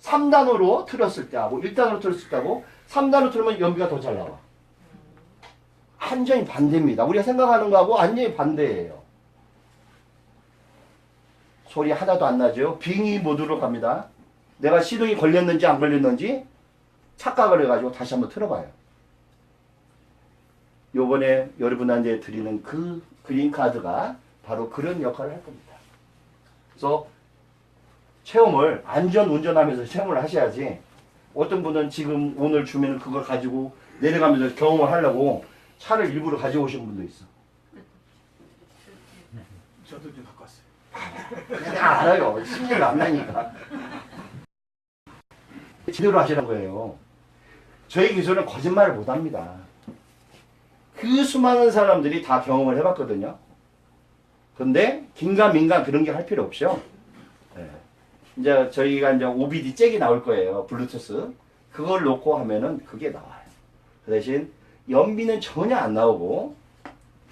3단으로 틀었을 때하고 1단으로 틀었을 때하고 3단으로 틀면 연비가 더 잘 나와. 완전히 반대입니다. 우리가 생각하는 거하고 완전히 반대예요. 소리 하나도 안 나죠. 빙의 모드로 갑니다. 내가 시동이 걸렸는지 안 걸렸는지 착각을 해가지고 다시 한번 틀어봐요. 요번에 여러분한테 드리는 그 그린카드가 바로 그런 역할을 할 겁니다. 그래서 체험을 안전 운전하면서 체험을 하셔야지, 어떤 분은 지금 오늘 주면 그걸 가지고 내려가면서 경험을 하려고 차를 일부러 가지고 오신 분도 있어. 저도 좀 갖고 왔어요. 그냥 알아요. 10년 남자니까. 제대로 하시는 거예요. 저희 기술은 거짓말을 못 합니다. 그 수많은 사람들이 다 경험을 해봤거든요. 근데 긴가민가 그런 게 할 필요 없죠. 네. 이제 저희가 이제 OBD 잭이 나올 거예요. 블루투스. 그걸 놓고 하면은 그게 나와요. 그 대신 연비는 전혀 안 나오고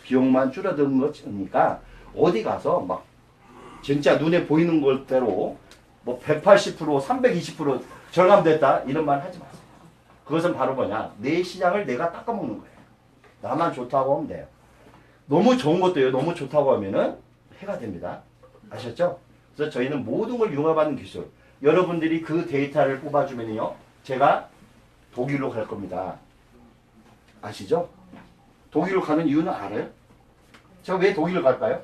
비용만 줄어드는 거니까 어디 가서 막 진짜 눈에 보이는 것대로 뭐 180%, 320% 절감됐다 이런 말 하지 마세요. 그것은 바로 뭐냐, 내 시장을 내가 닦아먹는 거예요. 나만 좋다고 하면 돼요. 너무 좋은 것도요, 너무 좋다고 하면은 해가 됩니다. 아셨죠? 그래서 저희는 모든 걸 융합하는 기술. 여러분들이 그 데이터를 뽑아주면요, 제가 독일로 갈 겁니다. 아시죠? 독일로 가는 이유는 알아요? 제가 왜 독일로 갈까요?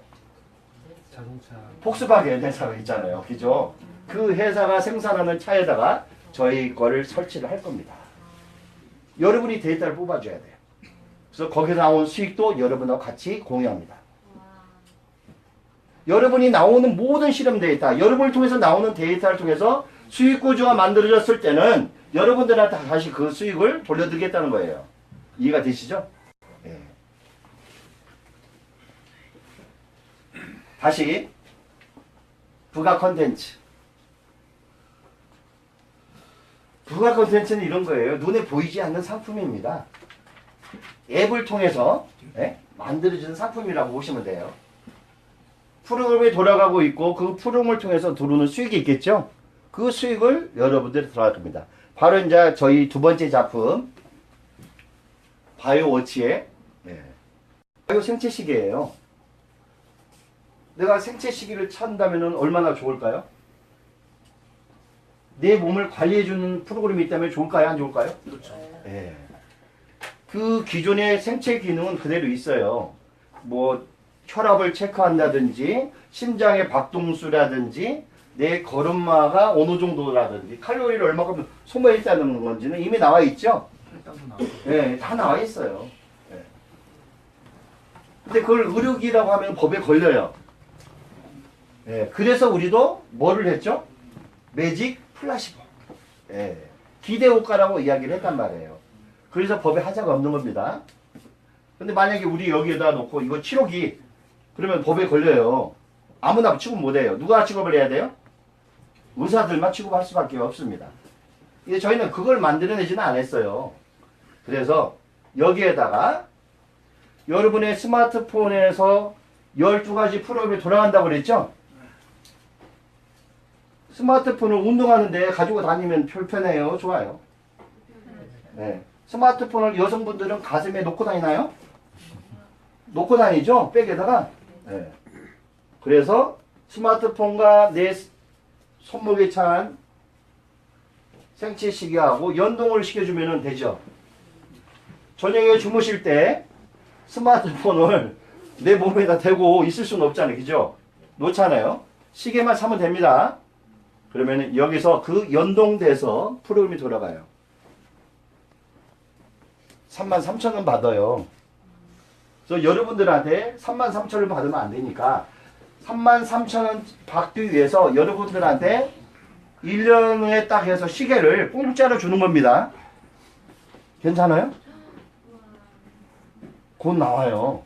자동차. 폭스바겐 회사가 있잖아요. 그죠? 그 회사가 생산하는 차에다가 저희 거를 설치를 할 겁니다. 여러분이 데이터를 뽑아줘야 돼요. 그래서 거기서 나온 수익도 여러분하고 같이 공유합니다. 여러분이 나오는 모든 실험 데이터, 여러분을 통해서 나오는 데이터를 통해서 수익 구조가 만들어졌을 때는 여러분들한테 다시 그 수익을 돌려드리겠다는 거예요. 이해가 되시죠? 네. 다시 부가 컨텐츠. 부가 컨텐츠는 이런 거예요. 눈에 보이지 않는 상품입니다. 앱을 통해서 만들어진 상품이라고 보시면 돼요. 프로그램이 돌아가고 있고 그 프로그램을 통해서 들어오는 수익이 있겠죠? 그 수익을 여러분들이 들어갈 겁니다. 바로 이제 저희 두 번째 작품 바이오워치의 바이오 생체시계예요. 내가 생체시계를 찬다면 얼마나 좋을까요? 내 몸을 관리해주는 프로그램이 있다면 좋을까요? 안 좋을까요? 그렇죠. 예. 그 기존의 생체 기능은 그대로 있어요. 뭐 혈압을 체크한다든지 심장의 박동수라든지 내 걸음마가 어느 정도라든지 칼로리를 얼마큼 소모했다는 건지는 이미 나와 있죠? 혈당도 나오고. 예, 다 나와 있어요. 예. 근데 그걸 의료기라고 하면 법에 걸려요. 예, 그래서 우리도 뭐를 했죠? 매직 플라시보. 예, 기대효과라고 이야기를 했단 말이에요. 그래서 법에 하자가 없는 겁니다. 근데 만약에 우리 여기에다 놓고 이거 치료기 그러면 법에 걸려요. 아무나 취급 못해요. 누가 취급을 해야 돼요? 의사들만 취급할 수밖에 없습니다. 근데 저희는 그걸 만들어내지는 않았어요. 그래서 여기에다가 여러분의 스마트폰에서 12가지 프로그램이 돌아간다고 그랬죠? 스마트폰을 운동하는데 가지고 다니면 편해요? 좋아요? 네. 스마트폰을 여성분들은 가슴에 놓고 다니나요? 놓고 다니죠? 백에다가. 네. 그래서 스마트폰과 내 손목에 찬 생체시계하고 연동을 시켜주면 되죠. 저녁에 주무실 때 스마트폰을 내 몸에다 대고 있을 수는 없잖아요. 그죠? 놓잖아요. 시계만 사면 됩니다. 그러면 여기서 그 연동돼서 프로그램이 돌아가요. 33,000원 받아요. 그래서 여러분들한테 33,000원을 받으면 안 되니까 33,000원 받기 위해서 여러분들한테 1년 후에 딱 해서 시계를 공짜로 주는 겁니다. 괜찮아요? 곧 나와요.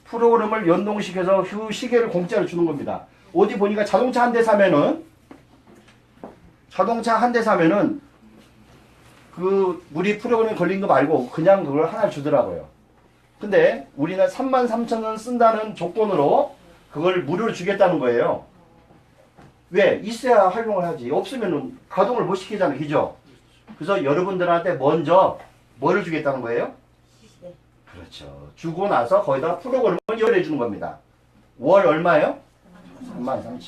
프로그램을 연동시켜서 그 시계를 공짜로 주는 겁니다. 어디 보니까 자동차 한 대 사면은 그 우리 프로그램에 걸린 거 말고 그냥 그걸 하나 주더라고요. 근데 우리는 33,000원 쓴다는 조건으로 그걸 무료로 주겠다는 거예요. 왜? 있어야 활용을 하지. 없으면 가동을 못 시키잖아요. 그죠? 그래서 여러분들한테 먼저 뭐를 주겠다는 거예요? 네. 그렇죠. 주고 나서 거기다가 프로그램을 열해 주는 겁니다. 월 얼마예요? 33,000원.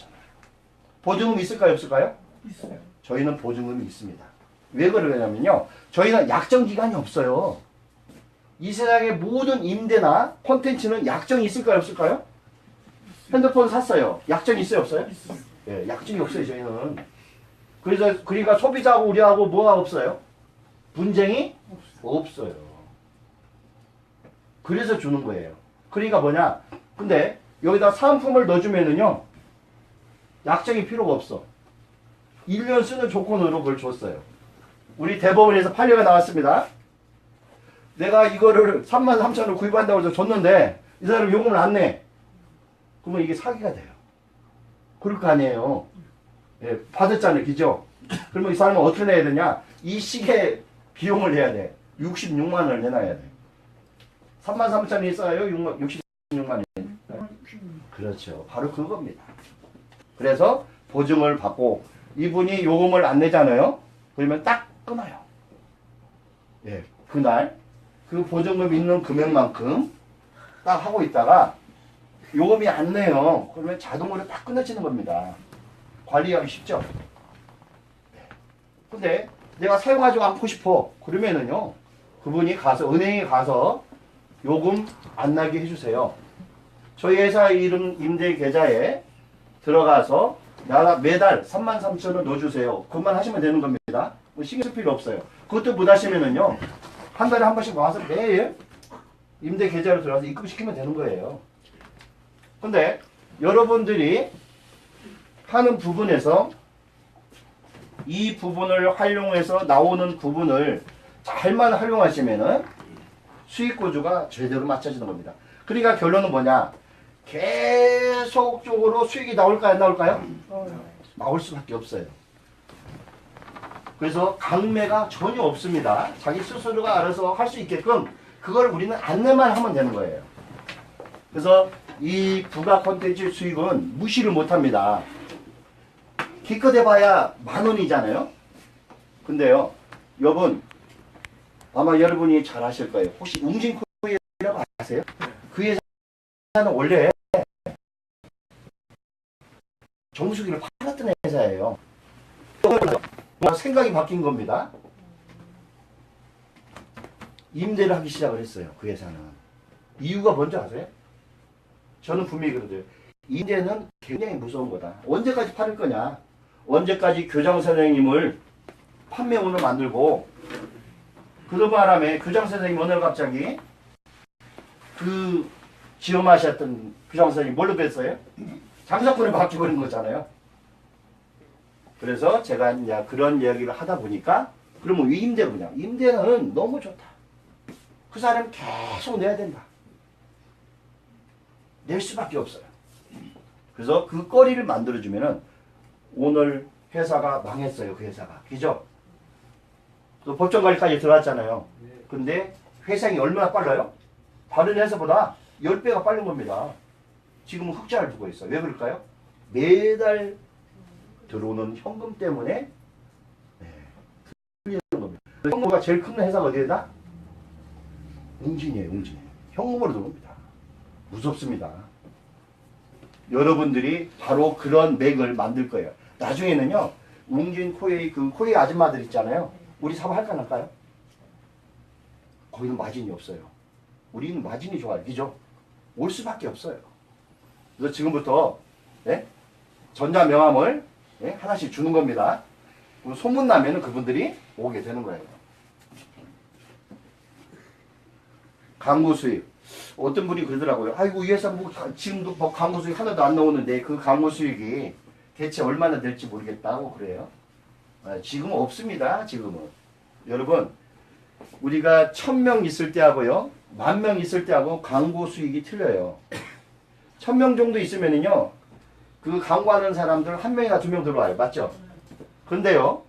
보증금 있을까요? 없을까요? 있어요. 저희는 보증금이 있습니다. 왜 그러냐면요. 저희는 약정 기간이 없어요. 이 세상의 모든 임대나 콘텐츠는 약정이 있을까요? 없을까요? 핸드폰 샀어요. 약정이 있어요? 없어요? 있어요. 예, 약정이 없어요. 저희는. 그래서 그러니까 소비자하고 우리하고 뭐가 없어요? 분쟁이 없어요. 그래서 주는 거예요. 그러니까 뭐냐? 근데 여기다 사은품을 넣어주면은요. 약정이 필요가 없어. 1년 쓰는 조건으로 그걸 줬어요. 우리 대법원에서 판례가 나왔습니다. 내가 이거를 33,000원 구입한다고 해서 줬는데 이 사람이 요금을 안 내. 그러면 이게 사기가 돼요. 그럴 거 아니에요. 예, 받았잖아요. 그죠? 그러면 이 사람은 어떻게 내야 되냐? 이 시계 비용을 내야 돼. 66만 원을 내놔야 돼. 33,000원이 써요? 66만 원. 그렇죠. 바로 그겁니다. 그래서 보증을 받고 이분이 요금을 안 내잖아요. 그러면 딱 끊어요. 예, 그날 그 보증금 있는 금액만큼 딱 하고 있다가 요금이 안 내요. 그러면 자동으로 딱 끊어지는 겁니다. 관리하기 쉽죠? 네. 근데 내가 사용하지 않고 싶어. 그러면은요. 그분이 가서 은행에 가서 요금 안 나게 해주세요. 저희 회사 이름 임대 계좌에 들어가서 나 매달 33,000원 넣어주세요. 그것만 하시면 되는 겁니다. 뭐 신경 쓸 필요 없어요. 그것도 못 하시면은요. 한 달에 한 번씩 와서 매일 임대 계좌로 들어가서 입금시키면 되는 거예요. 근데 여러분들이 하는 부분에서 이 부분을 활용해서 나오는 부분을 잘만 활용하시면은 수익 구조가 제대로 맞춰지는 겁니다. 그러니까 결론은 뭐냐? 계속적으로 수익이 나올까요? 안 나올까요? 나올 수밖에 없어요. 그래서 강매가 전혀 없습니다. 자기 스스로가 알아서 할 수 있게끔 그걸 우리는 안내만 하면 되는 거예요. 그래서 이 부가 콘텐츠 수익은 무시를 못합니다. 기껏 해봐야 10,000원이잖아요. 근데요, 여러분 아마 여러분이 잘 아실 거예요. 혹시 웅진코이라고 아세요? 그 회사는 원래 정수기를 팔았던 회사예요. 생각이 바뀐 겁니다. 임대를 하기 시작을 했어요. 그 회사는. 이유가 뭔지 아세요? 저는 분명히 그러대요. 임대는 굉장히 무서운 거다. 언제까지 팔을 거냐? 언제까지 교장 선생님을 판매원으로 만들고 그런 바람에 교장 선생님 오늘 갑자기 그 지엄하셨던 교장 선생님 뭘로 뵀어요? 장사꾼을 바뀌어버린 거잖아요. 그래서 제가 이제 그런 이야기를 하다 보니까 그러면 왜 임대로 그냥 임대는 너무 좋다. 그 사람 계속 내야 된다. 낼 수밖에 없어요. 그래서 그 거리를 만들어주면은 오늘 회사가 망했어요. 그 회사가. 그죠? 또 법정관리까지 들어왔잖아요. 근데 회생이 얼마나 빨라요? 다른 회사보다 10배가 빠른 겁니다. 지금은 흑자를 두고 있어요. 왜 그럴까요? 매달 들어오는 현금 때문에 틀리는 겁니다. 현금보다 제일 큰 회사가 어디에다? 웅진이에요. 웅진. 현금으로 들어옵니다. 무섭습니다. 여러분들이 바로 그런 맥을 만들 거예요. 나중에는요. 웅진 코웨이 그 코웨이 아줌마들 있잖아요. 우리 사업 할까 말까요? 거기는 마진이 없어요. 우리는 마진이 좋아요. 그죠? 올 수밖에 없어요. 그래서 지금부터 전자명함을 하나씩 주는 겁니다. 소문나면 그분들이 오게 되는 거예요. 광고 수입. 어떤 분이 그러더라고요. 아이고 이 회사 뭐 지금도 뭐 광고 수익 하나도 안 나오는데 그 광고 수익이 대체 얼마나 될지 모르겠다고 그래요. 지금은 없습니다. 지금은. 여러분 우리가 1,000명 있을 때하고요. 10,000명 있을 때하고 광고 수익이 틀려요. 1,000명 정도 있으면은요. 그 광고하는 사람들 1명이나 2명 들어와요. 맞죠? 근데요.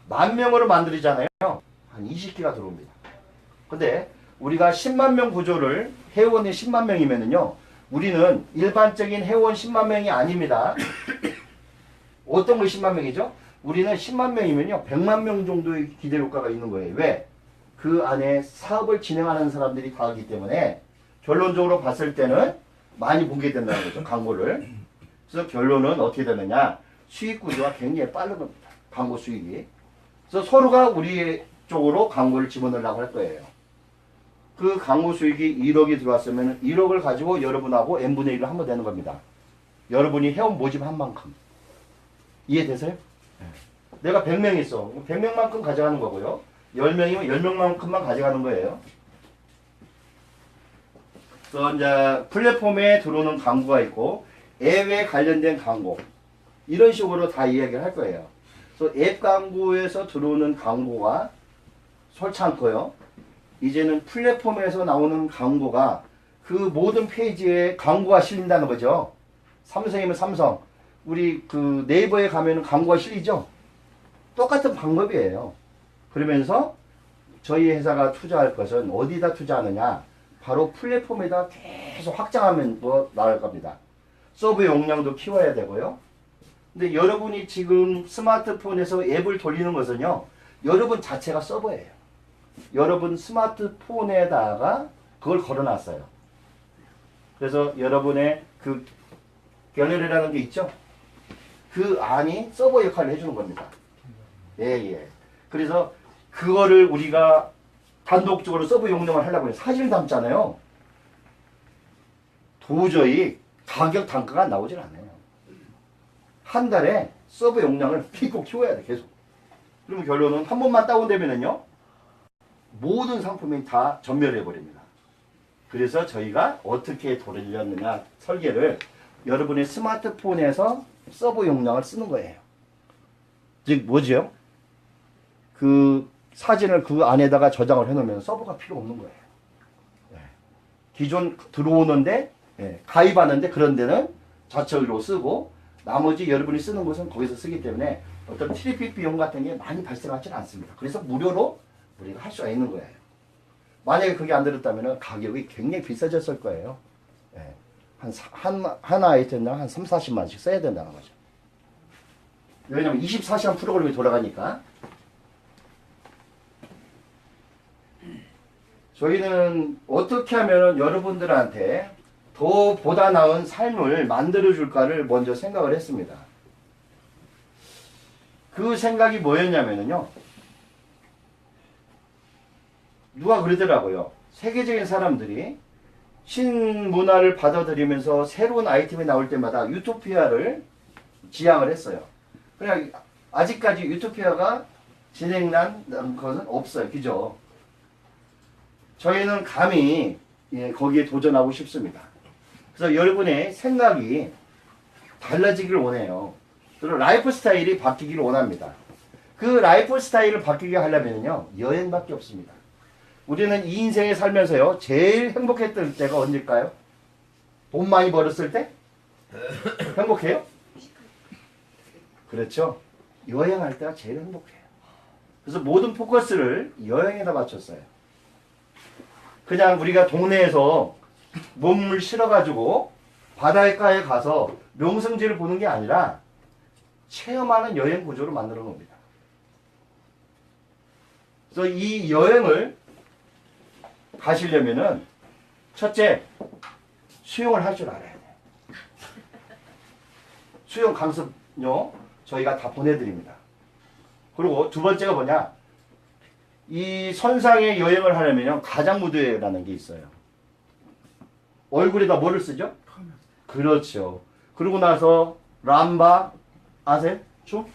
10,000명으로 만들잖아요. 한 20개가 들어옵니다. 근데 우리가 10만 명 구조를 회원이 10만 명이면은요. 우리는 일반적인 회원 10만 명이 아닙니다. 어떤 거 10만 명이죠? 우리는 10만 명이면요 100만 명 정도의 기대 효과가 있는 거예요. 왜? 그 안에 사업을 진행하는 사람들이 다 하기 때문에 결론적으로 봤을 때는 많이 보게 된다는 거죠. 광고를. 그래서 결론은 어떻게 되느냐, 수익 구조가 굉장히 빠른 겁니다. 광고 수익이. 그래서 서로가 우리 쪽으로 광고를 집어넣으려고 할 거예요. 그 광고 수익이 1억이 들어왔으면 1억을 가지고 여러분하고 n분의 1을 하면 되는 겁니다. 여러분이 회원 모집한 만큼. 이해되세요? 네. 내가 100명 있어. 100명만큼 가져가는 거고요. 10명이면 10명만큼만 가져가는 거예요. 그래서 이제 플랫폼에 들어오는 광고가 있고 앱에 관련된 광고. 이런 식으로 다 이야기를 할 거예요. 그래서 앱 광고에서 들어오는 광고가 솔치 않고요. 이제는 플랫폼에서 나오는 광고가 그 모든 페이지에 광고가 실린다는 거죠. 삼성이면 삼성. 우리 그 네이버에 가면 광고가 실리죠. 똑같은 방법이에요. 그러면서 저희 회사가 투자할 것은 어디다 투자하느냐? 바로 플랫폼에다 계속 확장하면 뭐 나올 겁니다. 서브 용량도 키워야 되고요. 근데 여러분이 지금 스마트폰에서 앱을 돌리는 것은요, 여러분 자체가 서버예요. 여러분 스마트폰에다가 그걸 걸어놨어요. 그래서 여러분의 그 갤러리라는 게 있죠? 그 안이 서버 역할을 해주는 겁니다. 예. 그래서 그거를 우리가 단독적으로 서버 용량을 하려고 해요. 사진을 담잖아요. 도저히 가격 단가가 나오질 않아요. 한 달에 서버 용량을 픽고 키워야 돼, 계속. 그러면 결론은 한 번만 다운되면은요, 모든 상품이 다 전멸해 버립니다. 그래서 저희가 어떻게 돌렸느냐 설계를 여러분의 스마트폰에서 서버 용량을 쓰는 거예요. 즉 뭐죠? 그 사진을 그 안에다가 저장을 해놓으면 서버가 필요 없는 거예요. 예. 기존 들어오는데 가입하는데 그런 데는 자체로 쓰고 나머지 여러분이 쓰는 것은 거기서 쓰기 때문에 어떤 트래픽 비용 같은 게 많이 발생하지는 않습니다. 그래서 무료로 우리가 할 수가 있는 거예요. 만약에 그게 안 들었다면 가격이 굉장히 비싸졌을 거예요. 예. 한 아이템당 한 3, 40만 원씩 써야 된다는 거죠. 왜냐면 24시간 프로그램이 돌아가니까. 저희는 어떻게 하면 여러분들한테 더 보다 나은 삶을 만들어줄까를 먼저 생각을 했습니다. 그 생각이 뭐였냐면요. 누가 그러더라고요. 세계적인 사람들이 신문화를 받아들이면서 새로운 아이템이 나올 때마다 유토피아를 지향을 했어요. 그냥 아직까지 유토피아가 진행난 것은 없어요. 그죠? 저희는 감히 거기에 도전하고 싶습니다. 그래서 여러분의 생각이 달라지기를 원해요. 그리고 라이프 스타일이 바뀌기를 원합니다. 그 라이프 스타일을 바뀌게 하려면요, 여행밖에 없습니다. 우리는 이 인생에 살면서요, 제일 행복했던 때가 언제일까요? 돈 많이 벌었을 때? 행복해요? 그렇죠. 여행할 때가 제일 행복해요. 그래서 모든 포커스를 여행에다 맞췄어요. 그냥 우리가 동네에서 몸을 실어가지고 바닷가에 가서 명승지를 보는 게 아니라 체험하는 여행 구조를 만들어 놓습니다. 그래서 이 여행을 가시려면은 첫째, 수영을 할 줄 알아야 돼요. 수영 강습요 저희가 다 보내드립니다. 그리고 두 번째가 뭐냐, 이 선상에 여행을 하려면 가장무대라는 게 있어요. 얼굴에다 뭐를 쓰죠? 그렇죠. 그러고 나서 람바 아세요? 춤?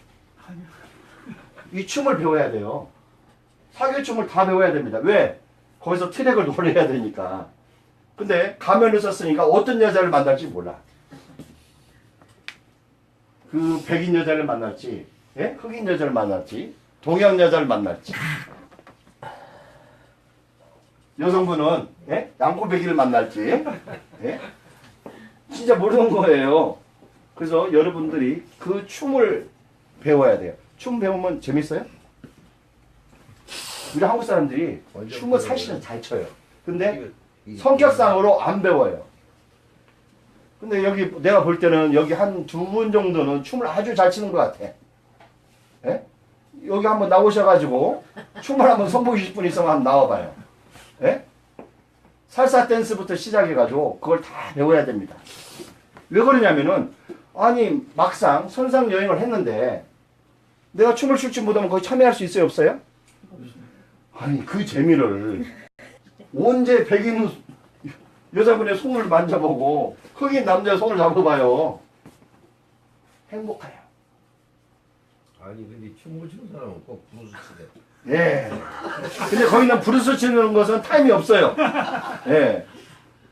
이 춤을 배워야 돼요. 사교춤을 다 배워야 됩니다. 왜? 거기서 트랙을 노려야 되니까. 근데 가면을 썼으니까 어떤 여자를 만날지 몰라. 그 백인 여자를 만날지, 예? 흑인 여자를 만날지, 동양 여자를 만날지. 여성분은 양꼬배기를 만날지, 예? 진짜 모르는 거예요. 그래서 여러분들이 그 춤을 배워야 돼요. 춤 배우면 재밌어요? 우리 한국 사람들이 춤을 사실은 잘 춰요. 근데 성격상으로 안 배워요. 근데 여기 내가 볼 때는 여기 한 두 분 정도는 춤을 아주 잘 추는 것 같아. 예? 여기 한번 나오셔가지고 춤을 한번 선보이실 분 있으면 한번 나와봐요. 예? 살사 댄스부터 시작해가지고 그걸 다 배워야 됩니다. 왜 그러냐면은 아니 막상 선상 여행을 했는데 내가 춤을 출 줄 못하면 거기 참여할 수 있어요 없어요? 아니 그 재미를 언제 백인 여자분의 손을 만져보고 흑인 남자의 손을 잡아봐요. 행복해요. 아니 근데 춤을 추는 사람은 꼭 브루스 치대. 예. 근데 거기는 브루스 치는 것은 타임이 없어요. 예.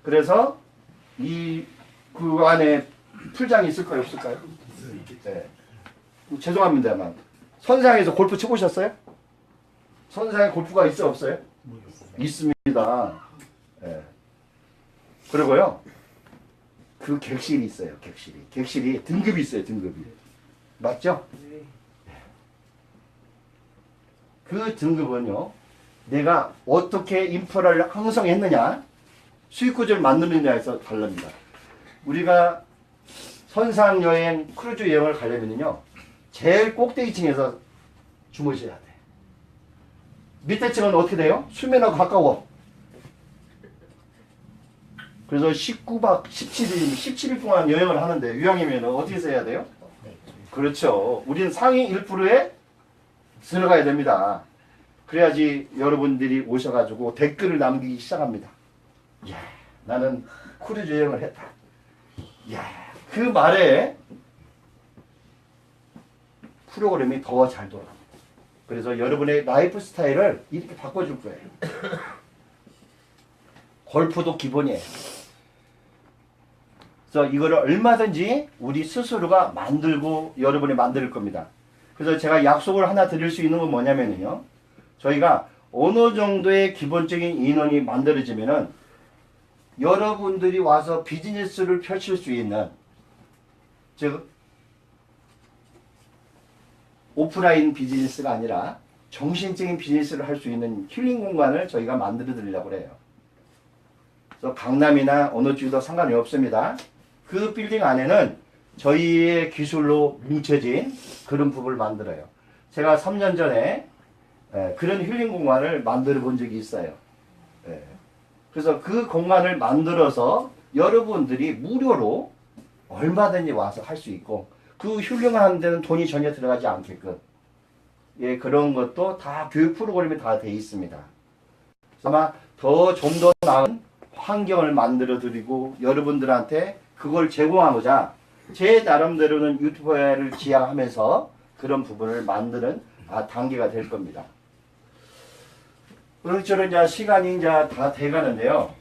그래서 그 안에 풀장이 있을까요 없을까요? 예. 죄송합니다만 선상에서 골프 쳐보셨어요? 선상에 골프가 있어요 없어요? 있습니다. 예. 그리고요 그 객실이 있어요. 객실이 등급이 있어요. 등급이 맞죠? 그 등급은요 내가 어떻게 인프라를 형성했느냐 수익구조를 만드느냐에서 다릅니다. 우리가 선상여행 크루즈 여행을 가려면요 제일 꼭대기층에서 주무셔야 돼. 밑에 층은 어떻게 돼요? 수면하고 가까워. 그래서 19박 17일 동안 여행을 하는데 유양이면 어떻게 해야 돼요? 그렇죠. 우리는 상위 1%에 들어가야 됩니다. 그래야지 여러분들이 오셔가지고 댓글을 남기기 시작합니다. 야, 나는 크루즈 여행을 했다. 야, 그 말에 프로그램이 더 잘 돌아갑니다. 그래서 여러분의 라이프 스타일을 이렇게 바꿔줄 거예요. 골프도 기본이에요. 그래서 이거를 얼마든지 우리 스스로가 만들고 여러분이 만들 겁니다. 그래서 제가 약속을 하나 드릴 수 있는 건 뭐냐면요. 저희가 어느 정도의 기본적인 인원이 만들어지면은 여러분들이 와서 비즈니스를 펼칠 수 있는 즉 오프라인 비즈니스가 아니라 정신적인 비즈니스를 할 수 있는 힐링 공간을 저희가 만들어 드리려고 해요. 그래서 강남이나 어느 쪽도 상관이 없습니다. 그 빌딩 안에는 저희의 기술로 뭉쳐진 그런 부분을 만들어요. 제가 3년 전에 그런 힐링 공간을 만들어 본 적이 있어요. 그래서 그 공간을 만들어서 여러분들이 무료로 얼마든지 와서 할 수 있고 그 힐링하는 데는 돈이 전혀 들어가지 않게끔 그런 것도 다 교육 프로그램이 다 돼 있습니다. 아마 더 좀 더 나은 환경을 만들어 드리고 여러분들한테 그걸 제공하고자 제 나름대로는 유튜브를 지향하면서 그런 부분을 만드는 단계가 될 겁니다. 그렇죠. 이제 시간이 이제 다 돼가는데요.